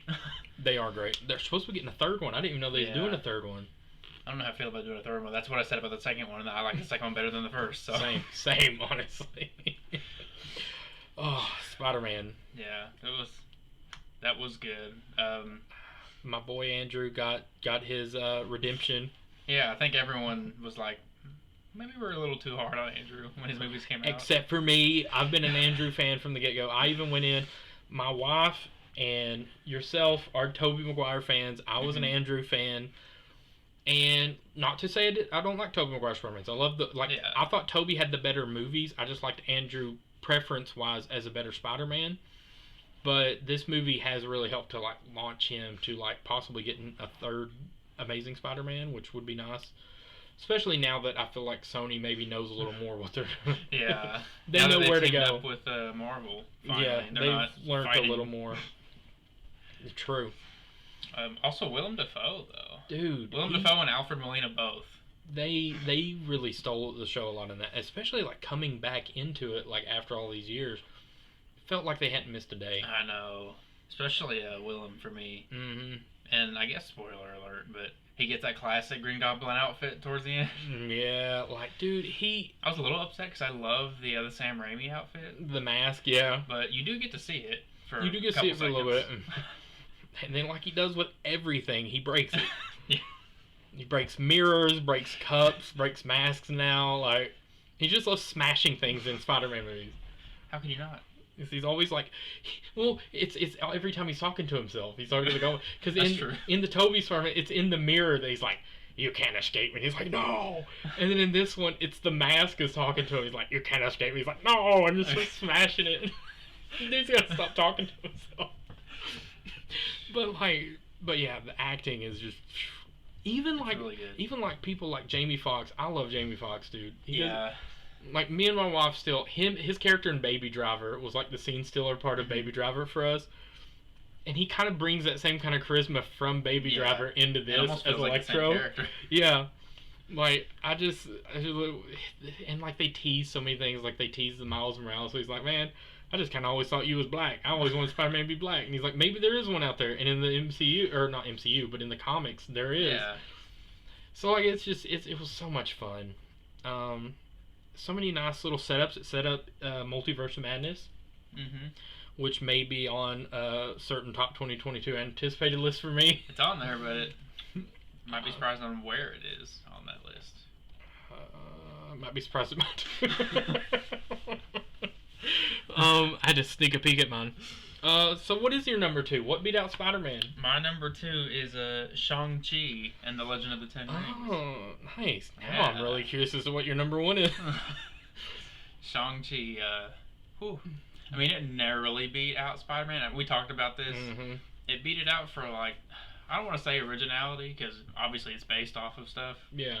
They are great. They're supposed to be getting a third one. I didn't even know they was doing a third one. I don't know how I feel about doing a third one. That's what I said about the second one, and I like the second one better than the first. So. Same, honestly. Oh, Spider-Man. Yeah, that was good. My boy Andrew got his redemption. Yeah, I think everyone was like, maybe we're a little too hard on Andrew when his movies came out. Except for me. I've been an Andrew fan from the get-go. I even went in. My wife and yourself are Tobey Maguire fans. I was an Andrew fan. And not to say I don't like Tobey Maguire's Spider-Man. I love I thought Tobey had the better movies. I just liked Andrew preference-wise as a better Spider-Man. But this movie has really helped to like launch him to like possibly getting a third Amazing Spider-Man, which would be nice. Especially now that I feel like Sony maybe knows a little more what they're doing. Yeah. They know where to go. Up with Marvel, finally. Yeah, they've learned a little more. True. Also, Willem Dafoe, though. Dude. Willem Dafoe and Alfred Molina both. They really stole the show a lot in that. Especially, like, coming back into it, like, after all these years. Felt like they hadn't missed a day. I know. Especially Willem for me. Mm-hmm. And I guess, spoiler alert, but he gets that classic Green Goblin outfit towards the end. Yeah, like, dude, I was a little upset because I love the Sam Raimi outfit. The mask, yeah. But you do get to see it for You do get to see it for a little bit. And then, like he does with everything, he breaks it. Yeah. He breaks mirrors, breaks cups, breaks masks now. Like, he just loves smashing things in Spider-Man movies. How can you not? He's always like, well, it's every time he's talking to himself. He's talking to the guy. Because in the Tobey Spider-Man, it's in the mirror that he's like, you can't escape me. And he's like, no. And then in this one, it's the mask is talking to him. He's like, you can't escape me. He's like, no. I'm just like, smashing it. Dude's got to stop talking to himself. But yeah, the acting is just even really good. Even like people like Jamie Foxx. I love Jamie Foxx, dude. Yeah. Like me and my wife still his character in Baby Driver was like the scene stealer part of Baby Driver for us. And he kind of brings that same kind of charisma from Baby Driver into this as Electro. Like yeah. Like I just and like they tease so many things, like they tease the Miles Morales, so he's like, man, I just kind of always thought you was black. I always wanted Spider-Man to be black. And he's like, maybe there is one out there. And in the MCU, or not MCU, but in the comics, there is. Yeah. So, like, it was so much fun. So many nice little setups. It set up Multiverse of Madness, which may be on a certain top 2022 anticipated list for me. It's on there, but it might be surprised on where it is on that list. Might be surprised about I had to sneak a peek at mine. So what is your number 2? What beat out Spider-Man? My number 2 is Shang Chi and the Legend of the Ten Rings. Oh, nice. Now I'm really curious as to what your number 1 is. Shang Chi. I mean, it narrowly beat out Spider-Man. We talked about this. Mm-hmm. It beat it out for like, I don't want to say originality because obviously it's based off of stuff. Yeah.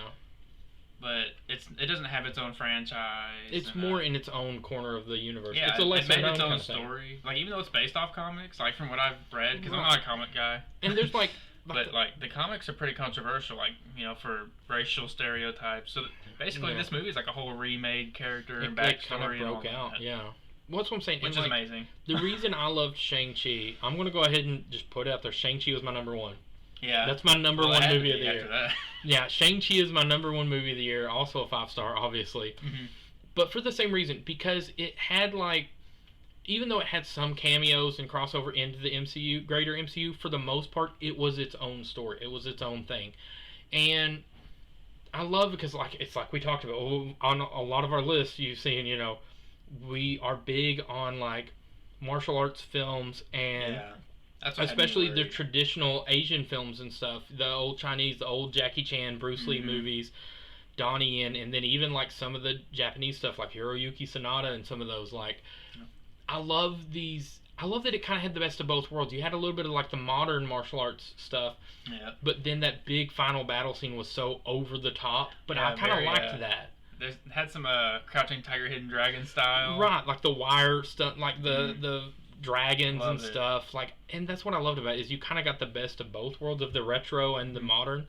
But it doesn't have its own franchise. It's more in its own corner of the universe. Yeah, it's a lesser it made its own kind of story. Thing. Like, even though it's based off comics, like from what I've read, because I'm not a comic guy. And there's like but like the comics are pretty controversial, like, you know, for racial stereotypes. So basically, this movie is like a whole remade character and backstory. Kind of broke out. Yeah. Well, that's what I'm saying. Which is amazing. The reason I loved Shang-Chi, I'm gonna go ahead and just put it out there. Shang-Chi was my number 1. Yeah. That's my number 1 movie of the year. That. Yeah, Shang-Chi is my number 1 movie of the year. Also a 5-star, obviously. Mm-hmm. But for the same reason, because it had like, even though it had some cameos and crossover into the MCU, greater MCU, for the most part, it was its own story. It was its own thing. And I love it because like it's like we talked about on a lot of our lists, you've seen, you know, we are big on like martial arts films and especially the traditional Asian films and stuff, the old Chinese, the old Jackie Chan, Bruce Lee movies, Donnie Yen, and then even like some of the Japanese stuff like Hiroyuki Sanada and some of those. Like, I love these. I love that it kind of had the best of both worlds. You had a little bit of like the modern martial arts stuff, but then that big final battle scene was so over the top. But I kind of liked that. There's had some Crouching Tiger, Hidden Dragon style. Right, like the wire stuff, like the dragons and stuff. Like, and that's what I loved about it, is you kind of got the best of both worlds, of the retro and the modern.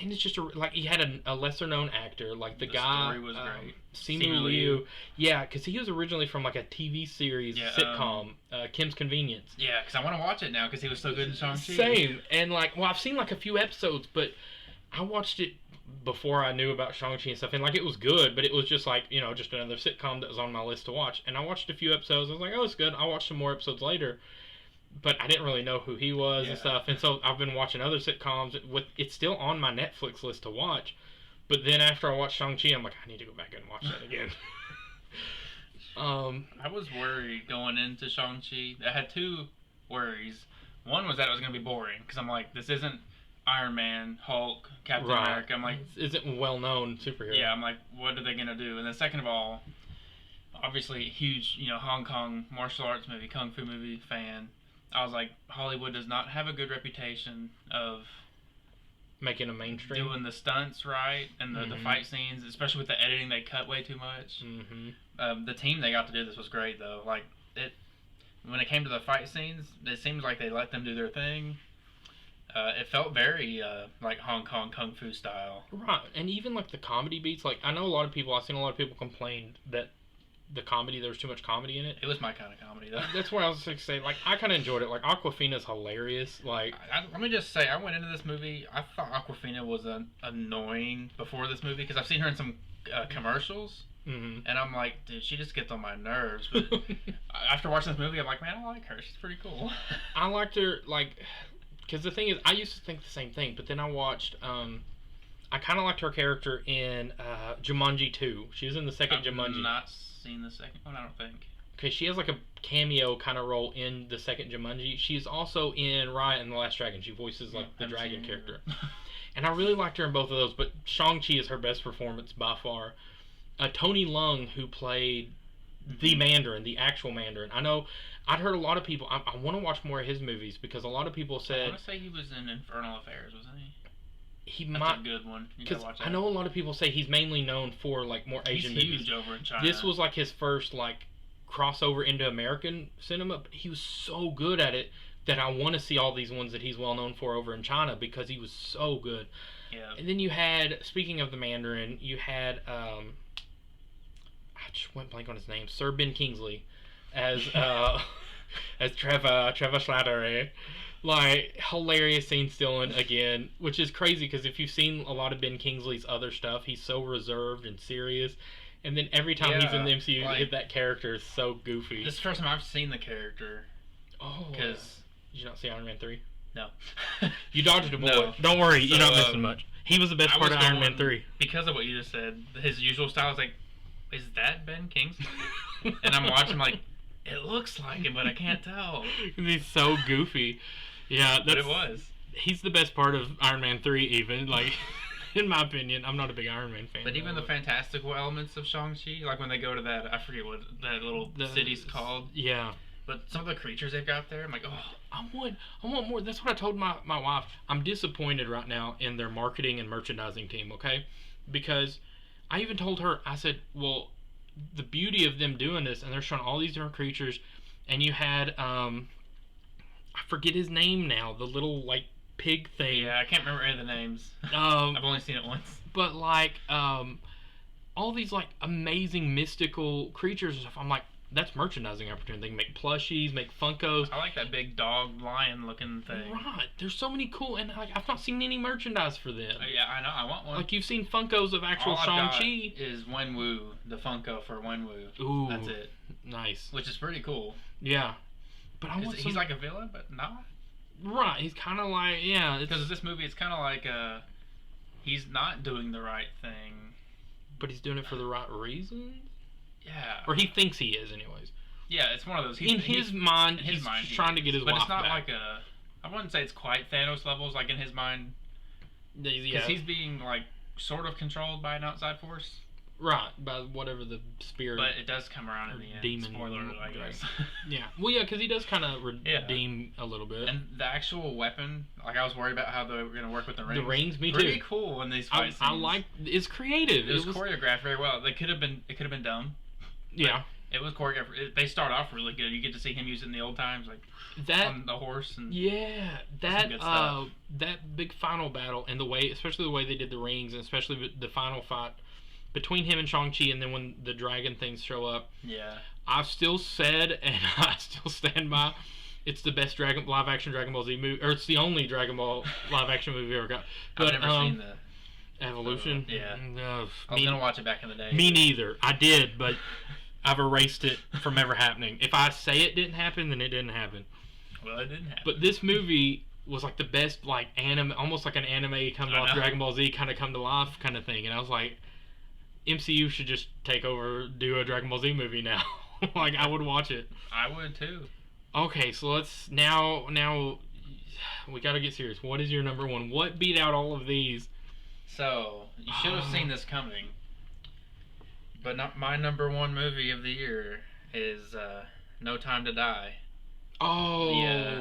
and it's just like he had a lesser known actor, like the guy. The story was great. Simu Liu. Yeah, because he was originally from like a TV series sitcom, Kim's Convenience. Yeah, because I want to watch it now because he was so good in Shang Chi. Same, and like, well, I've seen like a few episodes, but I watched it before I knew about Shang-Chi and stuff, and like it was good, but it was just like, you know, just another sitcom that was on my list to watch. And I watched a few episodes. I was like, oh, it's good. I'll watch some more episodes later. But I didn't really know who he was and stuff, and so I've been watching other sitcoms. It's still on my Netflix list to watch, but then after I watched Shang-Chi, I'm like, I need to go back and watch that again. I was worried going into Shang-Chi. I had two worries. One was that it was going to be boring, because I'm like, this isn't Iron Man, Hulk, Captain America. I'm like, this isn't well-known superhero. Yeah, I'm like, what are they going to do? And then second of all, obviously huge, you know, Hong Kong martial arts movie, kung fu movie fan. I was like, Hollywood does not have a good reputation of making a mainstream, doing the stunts right and the fight scenes, especially with the editing. They cut way too much. The team they got to do this was great though. Like when it came to the fight scenes, it seems like they let them do their thing. It felt very like Hong Kong kung fu style. Right, and even like the comedy beats. Like I've seen a lot of people complain that the comedy, there was too much comedy in it. It was my kind of comedy though. That's where I was like saying, like, I kind of enjoyed it. Like Aquafina's hilarious. Like, let me just say, I went into this movie, I thought Aquafina was annoying before this movie because I've seen her in some commercials, and I'm like, dude, she just gets on my nerves. But after watching this movie, I'm like, man, I like her. She's pretty cool. I liked her, like, because the thing is, I used to think the same thing, but then I watched. I kind of liked her character in Jumanji 2. She was in the second Jumanji. Not seen the second one, I don't think. Okay, she has like a cameo kind of role in the second Jumanji. She's also in Raya and the Last Dragon. She voices like the dragon character. And I really liked her in both of those, but Shang-Chi is her best performance by far. Tony Leung, who played the Mandarin, the actual Mandarin. I know I'd heard a lot of people, I want to watch more of his movies because a lot of people said... I want to say he was in Infernal Affairs, wasn't he? That's a good one. Because I know a lot of people say he's mainly known for like more Asian movies. He's huge over in China. This was like his first like crossover into American cinema, but he was so good at it that I want to see all these ones that he's well known for over in China because he was so good. Yeah. And then you had, speaking of the Mandarin, you had I just went blank on his name, Sir Ben Kingsley as as Trevor Slattery. Like, hilarious scene stealing again, which is crazy because if you've seen a lot of Ben Kingsley's other stuff, he's so reserved and serious. And then every time he's in the MCU, like, that character is so goofy. This is the first time I've seen the character. Oh. Because... Did you not see Iron Man 3? No. You dodged a bullet. No. Don't worry, you're not missing much. He was the best part of Iron Man 3. Because of what you just said, his usual style is like, is that Ben Kingsley? And I'm watching like, it looks like him, but I can't tell. He's so goofy. Yeah, but it was. He's the best part of Iron Man 3, even. Like, in my opinion, I'm not a big Iron Man fan. But even the fantastical elements of Shang-Chi, like when they go to that, I forget what that little city's called. Yeah. But some of the creatures they've got there, I'm like, oh. I want more. That's what I told my wife. I'm disappointed right now in their marketing and merchandising team, okay? Because I even told her, I said, well, the beauty of them doing this, and they're showing all these different creatures, and you had, I forget his name now, the little, like, pig thing. Yeah, I can't remember any of the names. I've only seen it once. But, like, all these, like, amazing mystical creatures and stuff, I'm like, that's merchandising opportunity. They can make plushies, make Funkos. I like that big dog lion looking thing. Right. There's so many cool, and like, I've not seen any merchandise for them. Yeah, I know. I want one. Like, you've seen Funkos of actual Shang-Chi. Is Wenwu, the Funko for Wenwu. Ooh. That's it. Nice. Which is pretty cool. Yeah. But I want he's like a villain, but not. Right. He's kind of like, yeah. Because of this movie, it's kind of like he's not doing the right thing. But he's doing it for the right reasons? Yeah. Or he thinks he is, anyways. Yeah, it's one of those. In his mind, he's trying to get his wife back. But it's not like I wouldn't say it's quite Thanos levels, like in his mind. Because he's being, like, sort of controlled by an outside force. Right, by whatever the spirit. But it does come around in the end. Demon. Spoiler alert, I guess. Yeah. Well, yeah, because he does kind of redeem a little bit. And the actual weapon, like, I was worried about how they were going to work with the rings. The rings, me too. Pretty cool in these fight scenes. I like. It's creative. It was choreographed very well. It could have been dumb. Yeah. It was choreographed. They start off really good. You get to see him using the old times, like That on the horse and that good stuff. that big final battle and the way, especially the way they did the rings, and especially the final fight between him and Shang Chi, and then when the dragon things show up. Yeah. I've still said, and I still stand by, it's the best live action Dragon Ball Z movie, or it's the only Dragon Ball live action movie we ever got. But I've never seen the Evolution. yeah. No, I was gonna watch it back in the day. me neither. I did, but I've erased it from ever happening. If I say it didn't happen, then it didn't happen. Well, it didn't happen. But this movie was like the best, like anime, almost like an anime coming off Dragon Ball Z kind of come to life kind of thing. And I was like, MCU should just take over, do a Dragon Ball Z movie now. Like, I would watch it. I would too. Okay, so let's now we got to get serious. What is your number one? What beat out all of these? So you should have seen this coming. But not my number one movie of the year is No Time to Die. Oh,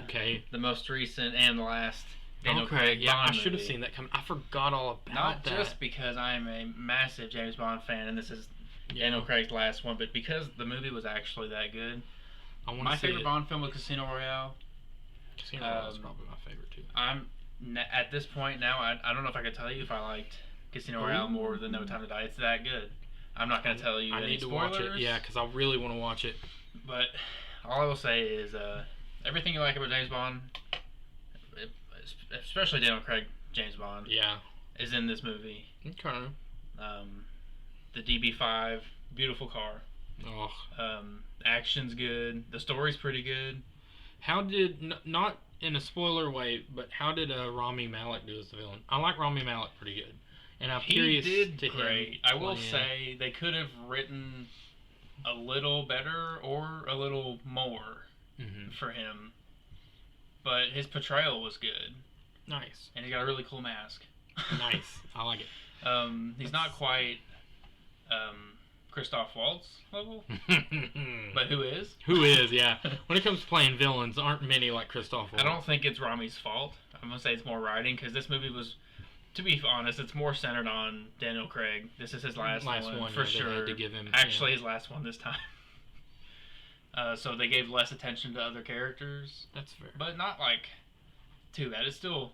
okay. The most recent and the last Daniel Okay, Craig yeah, Bond I should have movie. seen that coming. I forgot all about Not that. just because I'm a massive James Bond fan and this is Daniel Craig's last one, but because the movie was actually that good. I want My to see favorite it. Bond film was Casino Royale. Casino Royale is probably my favorite too. I'm at this point now. I don't know if I could tell you if I liked Casino Royale more than No Time to Die. It's that good. I'm not gonna tell you I any need to spoilers. watch it. Yeah, because I really want to watch it. But all I will say is everything you like about James Bond, especially Daniel Craig James Bond, Yeah. is in this movie. Okay. The DB5, beautiful car. Oh. Action's good. The story's pretty good. How did, not in a spoiler way, but how did Rami Malek do as the villain? I like Rami Malek pretty good. And I'm curious He did to great. him. I will say they could have written a little better or a little more for him. But his portrayal was good. Nice. And he's got a really cool mask. Nice. I like it. He's not quite Christoph Waltz level, but who is? Who is, yeah. When it comes to playing villains, aren't many like Christoph Waltz. I don't think it's Rami's fault. I'm going to say it's more writing, because this movie was, to be honest, it's more centered on Daniel Craig. This is his last one for yeah, sure. They had to give him, actually, his last one this time. So they gave less attention to other characters. That's fair. But not like too bad. It's still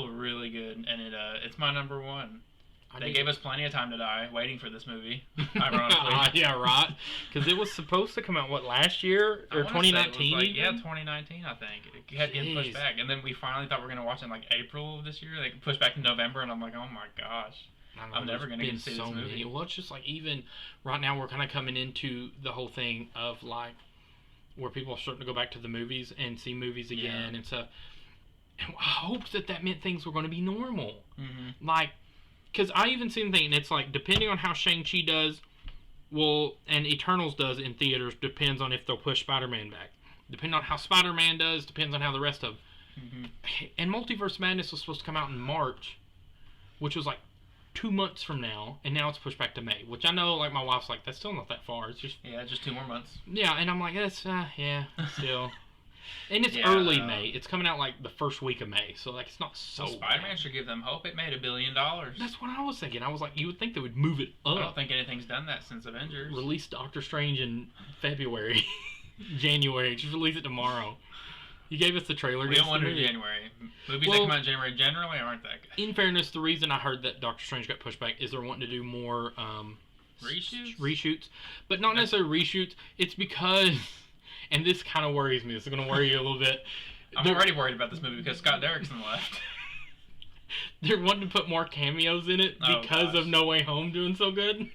really good, and it's my number one. They gave us plenty of time to die waiting for this movie, ironically. Yeah, right. Because it was supposed to come out, what, last year? Or 2019? Like, yeah, 2019, I think. It had getting pushed back. And then we finally thought we were going to watch it in, like, April of this year. They pushed back to November, and I'm like, oh, my gosh. I'm never going to get to see this movie. Well, it's just like, even right now, we're kind of coming into the whole thing of, like, where people are starting to go back to the movies and see movies again and stuff. And I hoped that meant things were going to be normal. Mm-hmm. Like, because I even seen the thing, and it's like, depending on how Shang-Chi does, well, and Eternals does in theaters, depends on if they'll push Spider-Man back. Depending on how Spider-Man does, depends on how the rest of them. And Multiverse Madness was supposed to come out in March, which was like 2 months from now, and now it's pushed back to May, which I know, like, my wife's like, that's still not that far. It's just... Yeah, just 2 more months. Yeah, and I'm like, that's, still... And it's early May. It's coming out like the first week of May, so like it's not so. Well, Spider-Man should give them hope. It made $1 billion. That's what I was thinking. I was like, you would think they would move it up. I don't think anything's done that since Avengers. Release Doctor Strange in February, January. Just release it tomorrow. You gave us the trailer. We don't want to do January. Movies that come out in January generally aren't that good. In fairness, the reason I heard that Doctor Strange got pushed back is they're wanting to do more reshoots, but not necessarily reshoots. It's because. And this kind of worries me. This is going to worry you a little bit. I'm already worried about this movie because Scott Derrickson left. They're wanting to put more cameos in it because of No Way Home doing so good.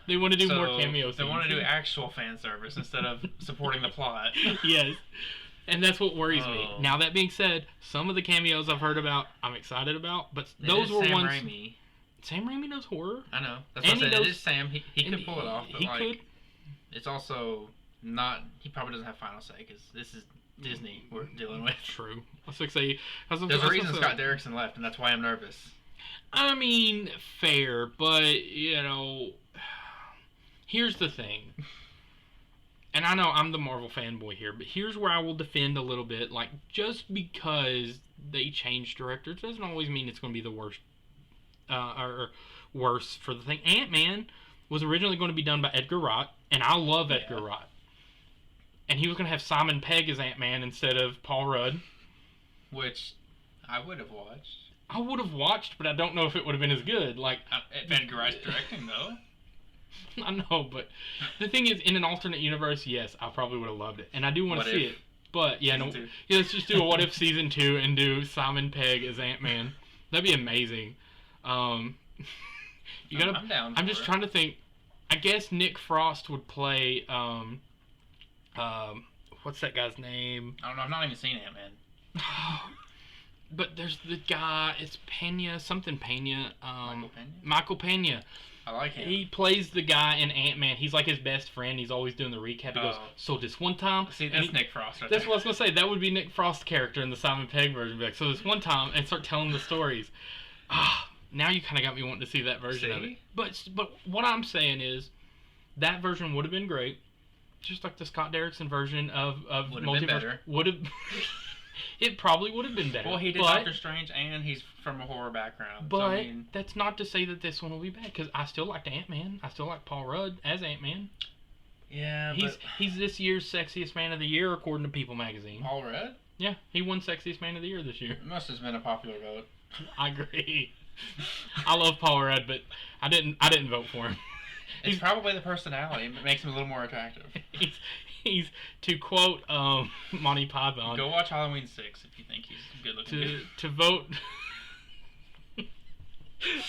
They want to do more cameos. They want to do actual fan service instead of supporting the plot. Yes. And that's what worries me. Now, that being said, some of the cameos I've heard about, I'm excited about. But those were ones... Raimi. Sam Raimi does horror? I know. That's what I said. It is Sam. He could pull it off. But he could. It's also... Not, he probably doesn't have final say because this is Disney we're dealing with. True. There's a reason Scott Derrickson left, and that's why I'm nervous. I mean, fair, but here's the thing. And I know I'm the Marvel fanboy here, but here's where I will defend a little bit. Like, just because they change directors doesn't always mean it's going to be the worst, or worse for the thing. Ant-Man was originally going to be done by Edgar Wright, and I love Edgar Yeah. Wright. And he was going to have Simon Pegg as Ant-Man instead of Paul Rudd. Which I would have watched. I would have watched, but I don't know if it would have been as good. Like, If Edgar Wright's directing, though. I know, but the thing is, in an alternate universe, yes, I probably would have loved it, and I do want to see it. But yeah, Season 2. Yeah, let's just do a What If season 2 and do Simon Pegg as Ant-Man. That'd be amazing. I'm down. I'm just trying to think. I guess Nick Frost would play. What's that guy's name? I don't know. I've not even seen Ant-Man. But there's the guy. It's Pena, something Pena. Michael Pena? Michael Pena. I like him. He plays the guy in Ant-Man. He's like his best friend. He's always doing the recap. He goes, so this one time... See, that's Nick Frost. That's what I was going to say. That would be Nick Frost's character in the Simon Pegg version. Be like, so this one time, and start telling the stories. Now you kind of got me wanting to see that version of it. But what I'm saying is, that version would have been great. Just like the Scott Derrickson version of Would have been better. Would have... It probably would have been better. Well, he did Doctor Strange, and he's from a horror background. But so, I mean, that's not to say that this one will be bad, because I still liked Ant-Man. I still like Paul Rudd as Ant-Man. Yeah, he's this year's Sexiest Man of the Year, according to People magazine. Paul Rudd? Yeah, he won Sexiest Man of the Year this year. It must have been a popular vote. I agree. I love Paul Rudd, but I didn't vote for him. It's probably the personality. It makes him a little more attractive. He's to quote Monty Python. Go watch Halloween 6 if you think he's good looking. To vote.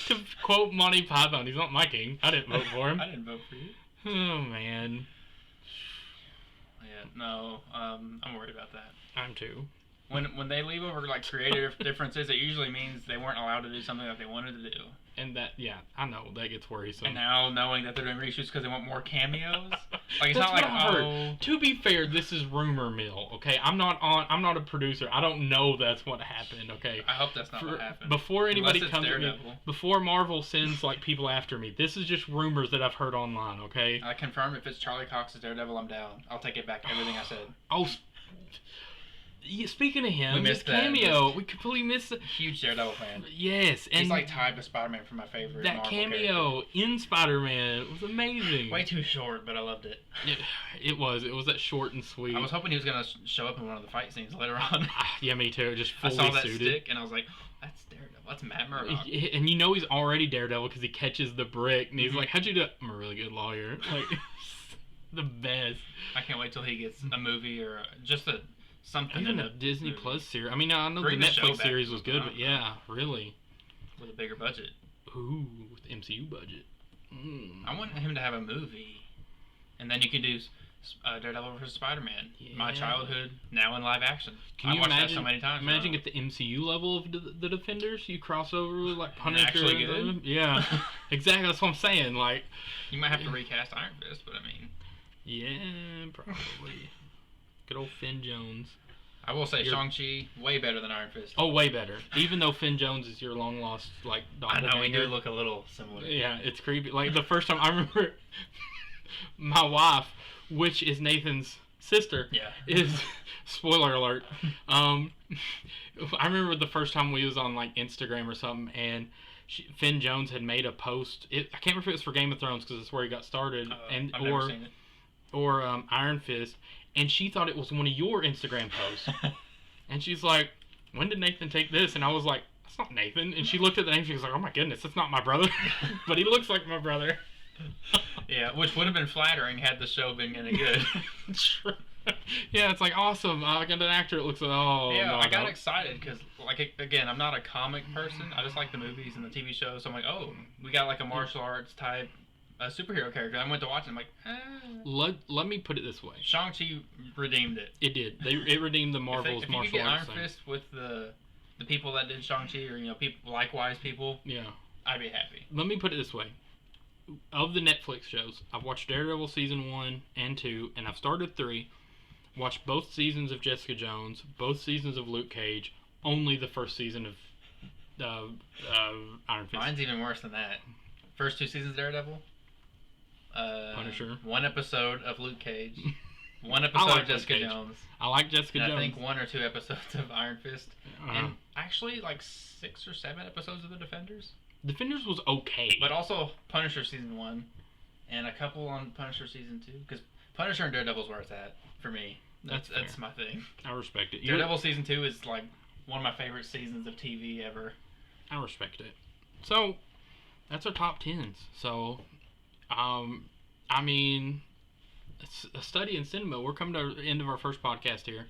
To quote Monty Python, he's not my king. I didn't vote for him. I didn't vote for you. Oh man. Yeah, no. I'm worried about that. I'm too. When they leave over like creative differences, it usually means they weren't allowed to do something that they wanted to do. And that, yeah, I know that gets worrisome. And now knowing that they're doing reshoots because they want more cameos, like it's That's not like what I heard. To be fair, this is rumor mill. Okay, I'm not a producer. I don't know that's what happened. Okay. I hope that's not what happened. Before anybody Unless it's comes at me, Daredevil. before Marvel sends like people after me, this is just rumors that I've heard online. Okay. I confirm if it's Charlie Cox's Daredevil, I'm down. I'll take it back. Everything I said. Oh. Yeah, speaking of him, We missed that. cameo. We completely missed it. Huge Daredevil fan. Yes, and He's like tied with Spider-Man for my favorite that Marvel cameo in Spider-Man was amazing. character. Way too short, but I loved it. It was that short and sweet. I was hoping he was gonna show up in one of the fight scenes later on. Yeah, me too. Just I fully saw that suited. stick and I was like, that's Daredevil. That's Matt Murdock. And you know he's already Daredevil because he catches the brick and he's Mhm. like, "How'd you do it?" I'm a really good lawyer. Like, the best. I can't wait till he gets a movie or just something. Even in a Disney movie Plus series. I mean, I know Bring the the show Netflix back series to was the good, but time. yeah, really. with a bigger budget. Ooh, with MCU budget. I want him to have a movie, and then you can do Daredevil vs. Spider-Man. My Yeah. childhood, now in live action. Can I you watched imagine? that so many times. Imagine at the MCU level of the Defenders, you cross over with like Punisher. Actually and good? them. Yeah, exactly. That's what I'm saying. Like, You might have to recast Iron Fist, but I mean, yeah, probably. Good old Finn Jones. I will say Shang-Chi way better than Iron Fist. Oh, way better. Even though Finn Jones is your long lost like I doppelganger. know, we do look a little similar. Yeah, it's creepy. Like the first time I remember, my wife, which is Nathan's sister, Yeah. is spoiler alert. I remember the first time we was on like Instagram or something, and Finn Jones had made a post. I can't remember if it was for Game of Thrones because that's where he got started, I've never seen it. or Iron Fist, and she thought it was one of your Instagram posts, and she's like, "When did Nathan take this?" And I was like, "That's not Nathan." And she looked at the name, she was like, "Oh my goodness, that's not my brother," but he looks like my brother. Yeah, which would have been flattering had the show been any good. True. Yeah, it's like awesome. I got an actor that looks like, oh. Yeah, no, I got don't. excited because, like, again, I'm not a comic person. I just like the movies and the TV shows. So I'm like, oh, we got like a martial arts type superhero character. I went to watch it. I'm like, Let me put it this way. Shang-Chi redeemed it. It did. It redeemed the Marvel's if you martial could get arts Iron thing. Fist with the people that did Shang-Chi, or people likewise people, Yeah. I'd be happy. Let me put it this way. Of the Netflix shows, I've watched Daredevil season 1 and 2, and I've started 3. Watched both seasons of Jessica Jones, both seasons of Luke Cage, only the first season of Iron Fist. Mine's even worse than that. First 2 seasons of Daredevil. Punisher. 1 episode of Luke Cage. 1 episode I like of Jessica Luke Cage. Jones. I like Jessica And Jones. I think 1 or 2 episodes of Iron Fist. Uh-huh. And actually like 6 or 7 episodes of The Defenders. Defenders was okay. But also Punisher season 1. and a couple on Punisher season 2. Because Punisher and Daredevil's where it's at for me. That's my thing. I respect it. Daredevil season 2 is like one of my favorite seasons of TV ever. I respect it. So that's our top 10s. So, I mean, it's a study in cinema. We're coming to the end of our first podcast here.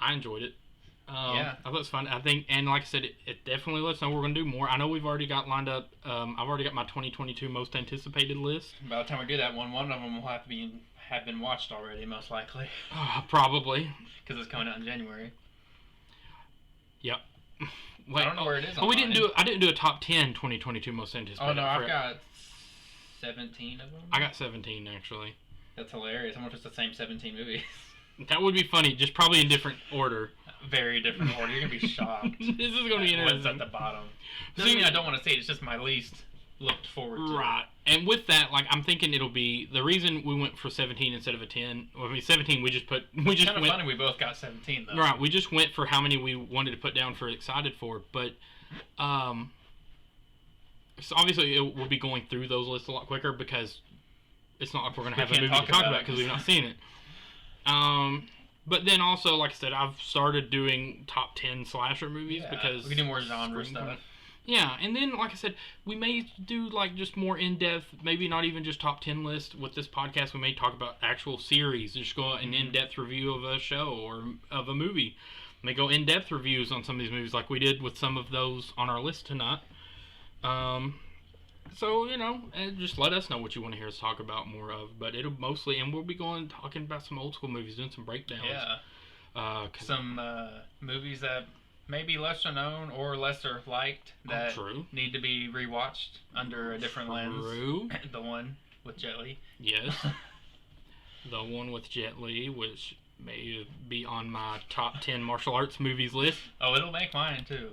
I enjoyed it. Yeah. I thought it was fun. I think, and like I said, it definitely lets us know we're going to do more. I know we've already got lined up. I've already got my 2022 most anticipated list. By the time we do that one of them will have been watched already, most likely. Probably. Because it's coming out in January. Yep. I don't know where it is. Oh, I didn't do a top 10 2022 most anticipated. Oh no, I've got 17 of them. I got 17 actually. That's hilarious. I wonder if it's the same 17 movies. That would be funny, just probably in different order. Very different order. You're gonna be shocked. This is gonna be interesting. What's at the bottom? Doesn't mean I don't want to see it. It's just my least looked forward to. Right. And with that, like, I'm thinking it'll be the reason we went for 17 instead of a 10. Well, I mean, 17. It's kind of funny we both got 17 though. Right. We just went for how many we wanted to put down for excited for, but so obviously we'll be going through those lists a lot quicker because it's not like we're gonna have a movie to talk about because we've not seen it. But then also, like I said, I've started doing top 10 slasher movies because we can do more genre stuff. Yeah, and then, like I said, we may do, like, just more in-depth, maybe not even just top 10 lists with this podcast. We may talk about actual series, just go an in-depth review of a show or of a movie. We may go in-depth reviews on some of these movies like we did with some of those on our list tonight. So, you know, just let us know what you want to hear us talk about more of. But it'll mostly, and we'll be talking about some old school movies, doing some breakdowns. Yeah. Some movies that may be lesser known or lesser liked that need to be rewatched under a different lens. The one with Jet Li. Yes. The one with Jet Li, which may be on my top 10 martial arts movies list. Oh, it'll make mine too.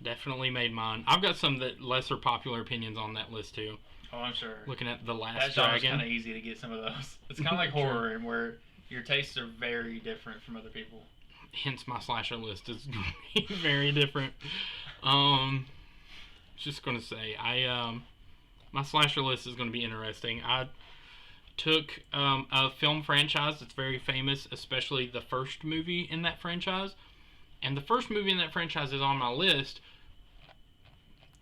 Definitely made mine. I've got some that lesser popular opinions on that list too. Oh, I'm sure. Looking at The Last That Dragon. That's kind of easy to get some of those. It's kind of like horror, and where your tastes are very different from other people. Hence, my slasher list is very different. Just gonna say, my slasher list is gonna be interesting. I took a film franchise that's very famous, especially the first movie in that franchise. And the first movie in that franchise is on my list.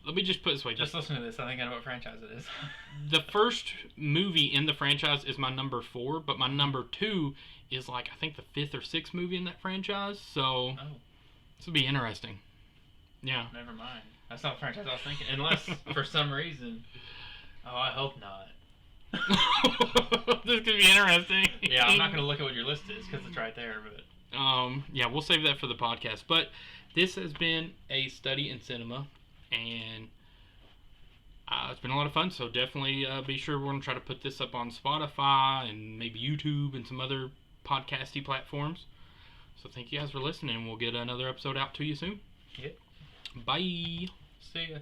Let me just put it this way. Just listen to this. I think I know what franchise it is. The first movie in the franchise is my number 4, but my number 2 is like, I think, the 5th or 6th movie in that franchise. So, this will be interesting. Yeah. Never mind. That's not the franchise I was thinking. Unless, for some reason... Oh, I hope not. This could be interesting. Yeah, I'm not going to look at what your list is because it's right there, but... Yeah, we'll save that for the podcast. But this has been a study in cinema, and it's been a lot of fun. So definitely be sure we're going to try to put this up on Spotify and maybe YouTube and some other podcasty platforms. So thank you guys for listening. We'll get another episode out to you soon. Yep. Bye. See ya.